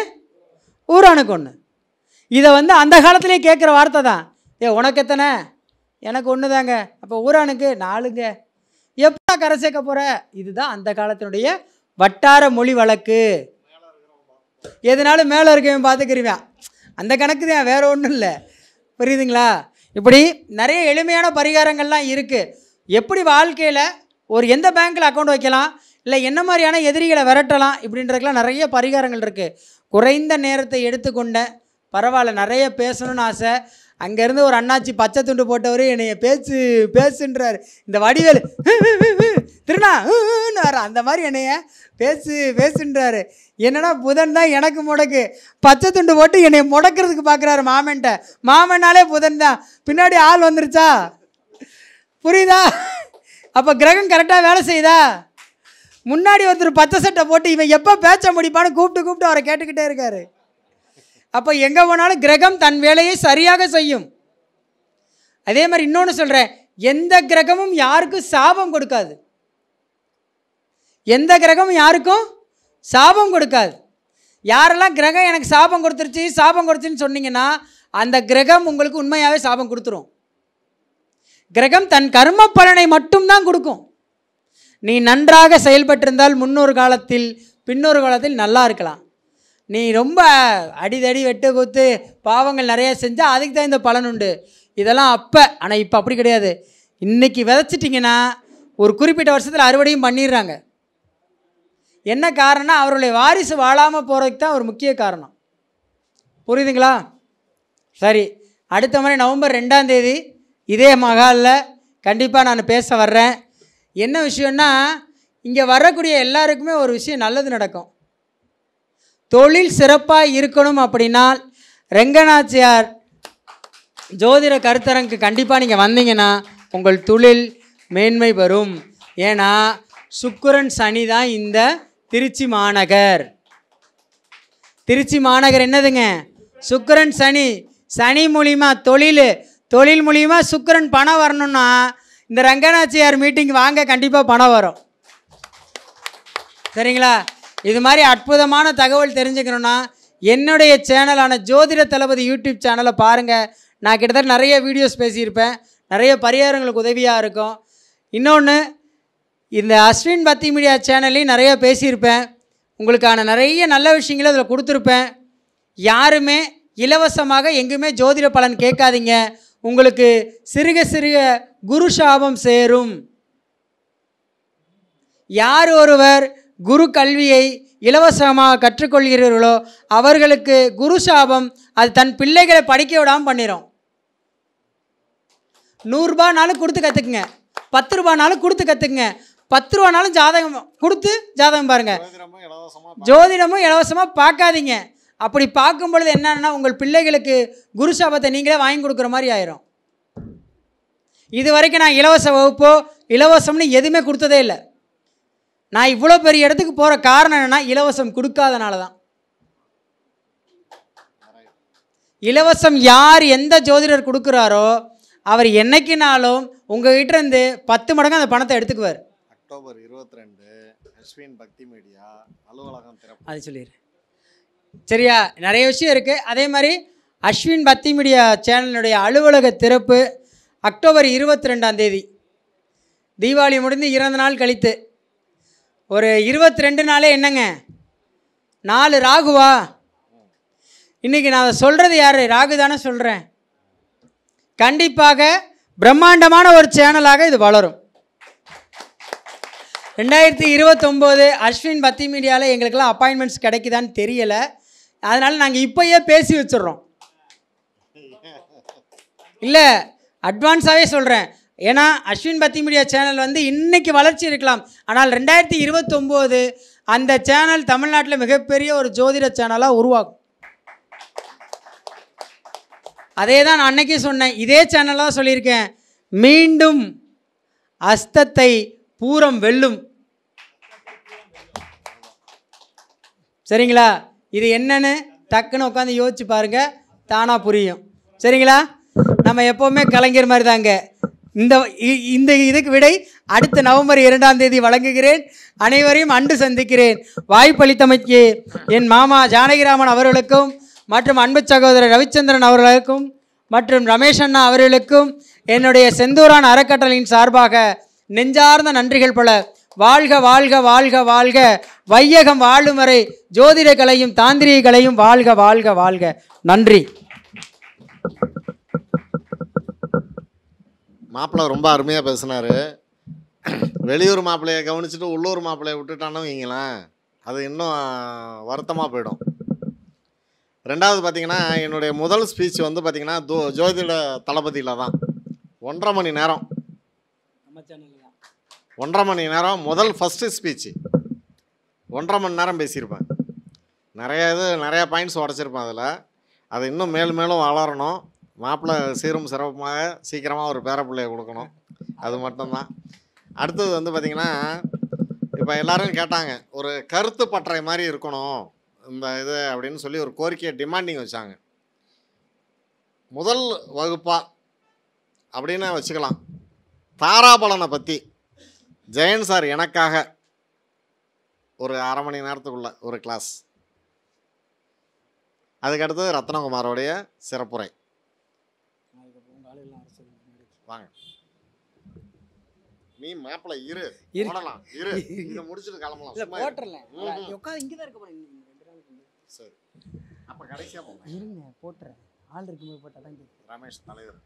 ஊரானுக்கு 1. இதை வந்து அந்த காலத்திலே கேட்குற வார்த்தை தான். உனக்கு எத்தனை? எனக்கு 1 தாங்க. அப்போ ஊரானுக்கு 4ங்க. எப்போ கரை சேர்க்க போகிற? இதுதான் அந்த காலத்தினுடைய வட்டார மொழி வழக்கு. எதுனாலும் மேலே இருக்கவன் பார்த்துக்கிறீங்க, அந்த கணக்கு தான், வேறு ஒன்றும் இல்லை. புரியுதுங்களா? இப்படி நிறைய எளிமையான பரிகாரங்கள்லாம் இருக்குது. எப்படி வாழ்க்கையில் ஒரு எந்த பேங்க்கில் அக்கௌண்ட் வைக்கலாம், இல்லை என்ன மாதிரியான எதிரிகளை விரட்டலாம், இப்படின்றதுக்கெலாம் நிறைய பரிகாரங்கள் இருக்குது. குறைந்த நேரத்தை எடுத்துக்கொண்ட பரவாயில்ல, நிறைய பேசணும்னு ஆசை. அங்கேருந்து ஒரு அண்ணாச்சி பச்சை துண்டு போட்டவர் என்னைய பேசுன்றார். இந்த வடிவேல் திருநா வர அந்த மாதிரி என்னைய பேசுன்றாரு. என்னன்னா புதன் தான் எனக்கு முடக்கு. பச்சை துண்டு போட்டு என்னை முடக்கிறதுக்கு பார்க்குறாரு மாமன்ட்ட. மாமன்னாலே புதன் தான். பின்னாடி ஆள் வந்துருச்சா? புரியுதா? அப்போ கிரகம் கரெக்டாக வேலை செய்யுதா? முன்னாடி ஒருத்தர் பச்சை சட்டை போட்டு இவன் எப்போ பேச்ச முடிப்பான்னு கூப்பிட்டு அவரை கேட்டுக்கிட்டே இருக்காரு. அப்போ எங்கே போனாலும் கிரகம் தன் வேலையை சரியாக செய்யும். அதே மாதிரி இன்னொன்று சொல்கிறேன், எந்த கிரகமும் யாருக்கும் சாபம் கொடுக்காது. எந்த கிரகமும் யாருக்கும் சாபம் கொடுக்காது. யாரெல்லாம் கிரகம் எனக்கு சாபம் கொடுத்துருச்சுன்னு சொன்னீங்கன்னா அந்த கிரகம் உங்களுக்கு உண்மையாகவே சாபம் கொடுத்துரும். கிரகம் தன் கர்ம பலனை மட்டும்தான் கொடுக்கும். நீ நன்றாக செயல்பட்டிருந்தால் முன்னொரு காலத்தில் பின்னொரு காலத்தில் நல்லா இருக்கலாம். நீ ரொம்ப அடிதடி வெட்டு குத்து பாவங்கள் நிறைய செஞ்சால் அதுக்கு தான் இந்த பலன் உண்டு. இதெல்லாம் அப்போ. ஆனால் இப்போ அப்படி கிடையாது. இன்றைக்கி விதைச்சிட்டிங்கன்னா ஒரு குறிப்பிட்ட வருஷத்தில் அறுவடையும் பண்ணிடுறாங்க. என்ன காரணம்னா அவருடைய வாரிசு வாழாமல் போகிறதுக்கு தான் ஒரு முக்கிய காரணம். புரியுதுங்களா? சரி, அடுத்த முறை நவம்பர் 2ஆம் தேதி இதே மகாலில் கண்டிப்பாக நான் பேச வர்றேன். என்ன விஷயம்னா, இங்கே வரக்கூடிய எல்லாருக்குமே ஒரு விஷயம் நல்லது நடக்கும். தொழில் சிறப்பாக இருக்கணும் அப்படின்னா ரெங்கநாச்சியார் ஜோதிட கருத்தரங்கு கண்டிப்பாக நீங்கள் வந்தீங்கன்னா உங்கள் தொழில் மேன்மை வரும். ஏன்னா சுக்கிரன் சனி தான் இந்த திருச்சி மாநகர். திருச்சி மாநகர் என்னதுங்க? சுக்கிரன் சனி. சனி மூலிமா தொழில் மூலிமா சுக்கிரன் பணம் வரணும்னா இந்த ரங்கநாச்சியார் மீட்டிங் வாங்க, கண்டிப்பாக பணம் வரும். சரிங்களா? இது மாதிரி அற்புதமான தகவல் தெரிஞ்சுக்கணுன்னா என்னுடைய சேனலான ஜோதிட தளபதி யூடியூப் சேனலை பாருங்கள். நான் கிட்டத்தட்ட நிறைய வீடியோஸ் பேசியிருப்பேன். நிறைய பரிகாரங்களுக்கு உதவியாக இருக்கும். இன்னொன்று, இந்த அஸ்வின் பக்தி மீடியா சேனல்லையும் நிறைய பேசியிருப்பேன், உங்களுக்கான நிறைய நல்ல விஷயங்களை அதில் கொடுத்துருப்பேன். யாருமே இலவசமாக எங்குமே ஜோதிட பலன் கேட்காதீங்க, உங்களுக்கு சிறுக சிறுக குரு சாபம் சேரும். யார் ஒருவர் குரு கல்வியை இலவசமாக கற்றுக்கொள்கிறீர்களோ அவர்களுக்கு குரு சாபம் அது தன் பிள்ளைகளை படிக்க விடாமல் பண்ணிடும். 100 ரூபானாலும் கொடுத்து கற்றுக்குங்க, 10 ரூபானாலும் கொடுத்து கற்றுக்குங்க, 10 ரூபானாலும் ஜாதகம் கொடுத்து ஜாதகம் பாருங்கள். ஜோதிடமும் இலவசமாக பார்க்காதீங்க. அப்படி பார்க்கும் பொழுது என்னன்னா உங்கள் பிள்ளைகளுக்கு குரு சாபத்தை நீங்களே வாங்கி கொடுக்குற மாதிரி ஆயிரும். இது வரைக்கும் நான் இலவச வகுப்போ இலவசம்னு எதுவுமே கொடுத்ததே இல்லை. நான் இவ்வளோ பெரிய இடத்துக்கு போகிற காரணம் என்னென்னா இலவசம் கொடுக்காதனால தான். இலவசம் யார் எந்த ஜோதிடர் கொடுக்குறாரோ அவர் என்னைக்குனாலும் உங்ககிட்ட இருந்து 10 மடங்கு அந்த பணத்தை எடுத்துக்குவார். அக்டோபர் 22 அஸ்வின் பக்தி மீடியா அலுவலகம் திறப்பு. அது சொல்லிடுறேன் சரியா. நிறைய விஷயம் இருக்குது. அதே மாதிரி அஸ்வின் பக்தி மீடியா சேனலுடைய அலுவலக திறப்பு அக்டோபர் 22ஆம் தேதி, தீபாவளி முடிந்து 2 நாள் கழித்து. ஒரு 22 நாளே என்னங்க 4 ராகுவா? இன்றைக்கி நான் அதை சொல்கிறது யார்? ராகு தானே சொல்கிறேன். கண்டிப்பாக பிரம்மாண்டமான ஒரு சேனலாக இது வளரும். 2029 அஸ்வின் பக்தி மீடியாவில் எங்களுக்கெல்லாம் அப்பாயின்மெண்ட்ஸ் கிடைக்குதான்னு தெரியலை. அதனால் நாங்கள் இப்போயே பேசி வச்சிடுறோம். இல்லை, அட்வான்ஸாகவே சொல்கிறேன். ஏன்னா அஸ்வின் பக்தி மீடியா சேனல் வந்து இன்றைக்கி வளர்ச்சி இருக்கலாம், ஆனால் 2029 அந்த சேனல் தமிழ்நாட்டில் மிகப்பெரிய ஒரு ஜோதிட சேனலாக உருவாகும். அதே தான் நான் அன்னைக்கே சொன்னேன், இதே சேனலாக சொல்லியிருக்கேன். மீண்டும் அஸ்தத்தை பூரம் வெல்லும். சரிங்களா? இது என்னன்னு டக்குன்னு உட்காந்து யோசிச்சு பாருங்கள், தானாக புரியும். சரிங்களா? நம்ம எப்போவுமே கலைஞர் மாதிரி தாங்க. இந்த இதுக்கு விடை அடுத்த நவம்பர் 2ஆம் தேதி வழங்குகிறேன். அனைவரையும் அன்று சந்திக்கிறேன். வாய்ப்பளித்தமைக்கு என் மாமா ஜானகிராமன் அவர்களுக்கும் மற்றும் அன்பு சகோதரர் ரவிச்சந்திரன் அவர்களுக்கும் மற்றும் ரமேஷ் அண்ணா அவர்களுக்கும் என்னுடைய செந்தூரான் அறக்கட்டளையின் சார்பாக நெஞ்சார்ந்த நன்றிகள் பல. வாழ்க வாழ்க வாழ்க வாழ்க, வையகம் வாழும் வரை ஜோதிட கலையும் தாந்திரிக கலையும் வாழ்க வாழ்க வாழ்க. நன்றி. மாப்பிள்ளை ரொம்ப அருமையாக பேசினார். வெளியூர் மாப்பிள்ளையை கவனிச்சுட்டு உள்ளூர் மாப்பிள்ளையை விட்டுட்டான்னு வைங்களேன், அது இன்னும் வருத்தமாக போயிடும். ரெண்டாவது பார்த்திங்கன்னா, என்னுடைய முதல் ஸ்பீச் வந்து பார்த்திங்கன்னா ஜோதிட தளபதியில் தான் 1.5 மணி நேரம். 1.5 மணி நேரம் முதல் ஃபஸ்ட்டு ஸ்பீச்சு 1.5 மணி நேரம் பேசியிருப்பேன். நிறைய பாயிண்ட்ஸ் உடச்சிருப்பேன் அதில். அது இன்னும் மேலும் மேலும் வளரணும். மாப்பிள்ளை சீரும் சிறப்புமாக சீக்கிரமாக ஒரு பேரப்பிள்ளையை கொடுக்கணும், அது மட்டும்தான். அடுத்தது வந்து பார்த்திங்கன்னா, இப்போ எல்லோரும் கேட்டாங்க, ஒரு கருத்து பற்றை மாதிரி இருக்கணும் இந்த இது அப்படின்னு சொல்லி ஒரு கோரிக்கையை டிமாண்டிங் வச்சாங்க. முதல் வகுப்பா அப்படின்னு வச்சுக்கலாம். தாராபலனை பற்றி ஜெயன் சார் எனக்காக ஒரு 1/2 மணி நேரத்துக்குள்ள ஒரு கிளாஸ். அதுக்கடுத்தது ரத்னகுமாரோடைய சிறப்புரை. வாங்க, நீ மாப்பிள்ளை இரு போடலாம், இரு இதை முடிச்சுட்டு கிளம்பலாம். சரி, அப்போ கடைசியாக போங்க. போட்டுறேன், ஆள் இருக்கும்போது போட்டால் தான். ரமேஷ் தலைவர்.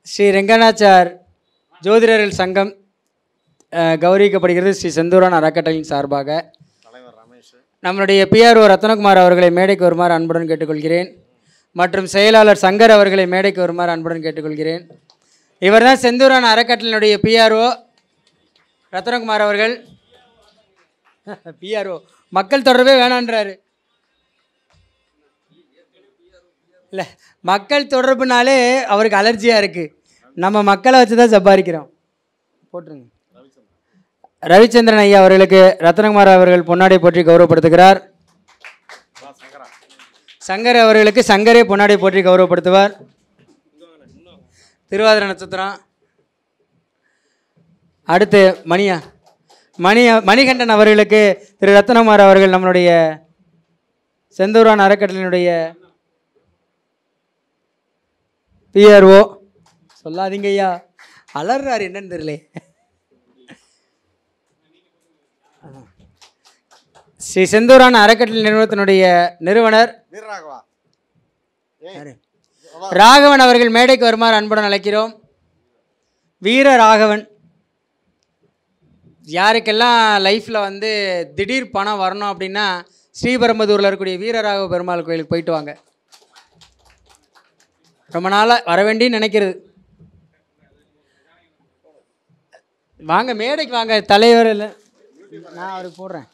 ஸ்ரீ ரெங்கநாச்சார் ஜோதிடர்கள் சங்கம் கௌரவிக்கப்படுகிறது ஸ்ரீ செந்தூரான் அறக்கட்டளையின் சார்பாக. தலைவர் ரமேஷ். நம்மளுடைய பிஆர்ஓ ரத்னகுமார் அவர்களை மேடைக்கு வருமாறு அன்புடன் கேட்டுக்கொள்கிறேன். மற்றும் செயலாளர் சங்கர் அவர்களை மேடைக்கு வருமாறு அன்புடன் கேட்டுக்கொள்கிறேன். இவர் தான் செந்தூரான் அறக்கட்டளையினுடைய பிஆர்ஓ ரத்னகுமார் அவர்கள். பிஆர்ஓ மக்கள் தொடர்பே வேணான்றாரு. இல்லை, மக்கள் தொடர்புனாலே அவருக்கு அலர்ஜியாக இருக்குது. நம்ம மக்களை வச்சு தான் சம்பாதிக்கிறோம். போட்டுருங்க. ரவிச்சந்திரன் ஐயா அவர்களுக்கு ரத்னகுமார் அவர்கள் பொன்னாடை போற்றி கௌரவப்படுத்துகிறார். சங்கர் அவர்களுக்கு சங்கரே பொன்னாடை போற்றி கௌரவப்படுத்துவார். திருவாதிரை நட்சத்திரம். அடுத்து மணிகண்டன் அவர்களுக்கு திரு ரத்னகுமார் அவர்கள் நம்மளுடைய செந்தூரான் அறக்கட்டளையினுடைய பிஆர்ஓ. சொல்லாதீங்க ஐயா, அலர்றாரு என்னன்னு தெரியல. ஸ்ரீ செந்தூரான் அறக்கட்டளை நிறுவனத்தினுடைய நிறுவனர் வீரராகவா ராகவன் அவர்கள் மேடைக்கு வருமாறு அன்புடன் அழைக்கிறோம். வீர ராகவன். யாருக்கெல்லாம் லைஃப்பில் வந்து திடீர் பணம் வரணும் அப்படின்னா ஸ்ரீபெரும்புதூரில் இருக்கக்கூடிய வீரராகவ பெருமாள் கோயிலுக்கு போயிட்டு வாங்க. ரொம்ப நாளாக வர வேண்டின்னு நினைக்கிறது. வாங்க மேடைக்கு வாங்க. தலைவர் இல்லை, நான் அவருக்கு போடுறேன்.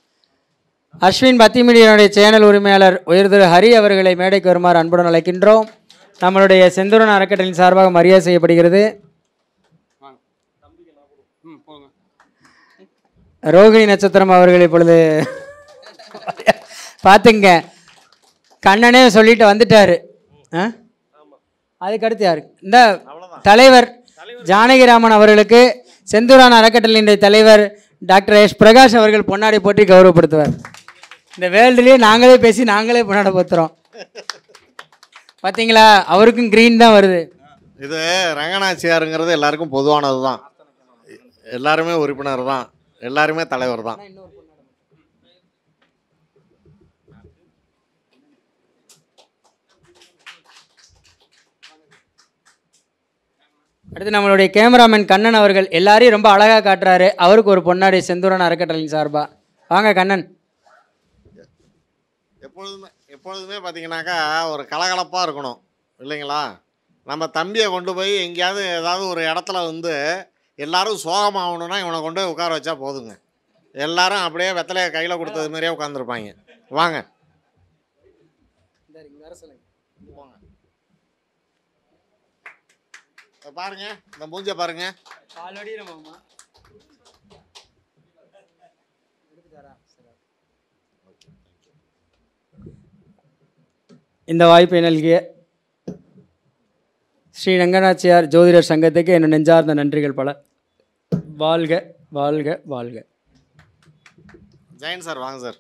அஸ்வின் பத்தி மீடியனுடைய சேனல் உரிமையாளர் உயர் திரு ஹரி அவர்களை மேடைக்கு வருமாறு அன்புடன் அழைக்கின்றோம். நம்மளுடைய செந்தூரன் அறக்கட்டளையின் சார்பாக மரியாதை செய்யப்படுகிறது. ரோகிணி நட்சத்திரம் அவர்கள் இப்பொழுது பார்த்துங்க, கண்ணனே சொல்லிட்டு வந்துட்டாரு. அதுக்கடுத்து யாரு? இந்த தலைவர் ஜானகிராமன் அவர்களுக்கு செந்தூரான் அறக்கட்டளையினுடைய தலைவர் டாக்டர் எஸ் பிரகாஷ் அவர்கள் பொன்னாடை போற்றி கௌரவப்படுத்துவார். இந்த வேர்ல்டுலேயே நாங்களே பேசி நாங்களே பொன்னாடை போத்துறோம். பார்த்தீங்களா, அவருக்கும் க்ரீன் தான் வருது. இது ரங்கநாச்சியாருங்கிறது எல்லாருக்கும் பொதுவானது தான். எல்லாருமே உறுப்பினர் தான், எல்லாருமே தலைவர் தான். அடுத்து நம்மளுடைய கேமராமேன் கண்ணன் அவர்கள் எல்லாரையும் ரொம்ப அழகாக காட்டுறாரு. அவருக்கு ஒரு பொன்னாடி செந்தூரன் அறக்கட்டளையின் சார்பா வாங்க கண்ணன். எப்பொழுதுமே பார்த்தீங்கன்னாக்கா ஒரு கலகலப்பாக இருக்கணும் இல்லைங்களா? நம்ம தம்பியை கொண்டு போய் எங்கேயாவது ஏதாவது ஒரு இடத்துல வந்து எல்லாரும் சோகமாகணுன்னா இவனை கொண்டு போய் உட்கார வச்சா போதுங்க. எல்லாரும் அப்படியே வெத்தலையை கையில் கொடுத்தது மாதிரியே உட்காந்துருப்பாங்க. வாங்க பாருங்க, இந்த மூஞ்ச பாருங்க. இந்த வாய்ப்பை நல்கிய ஸ்ரீ ரங்கநாச்சியார் ஜோதிடர் சங்கத்துக்கு என்ன நெஞ்சார்ந்த நன்றிகள் பல. வாழ்க வாழ்க வாழ்க. ஜெயன் சார் வாங்க சார்.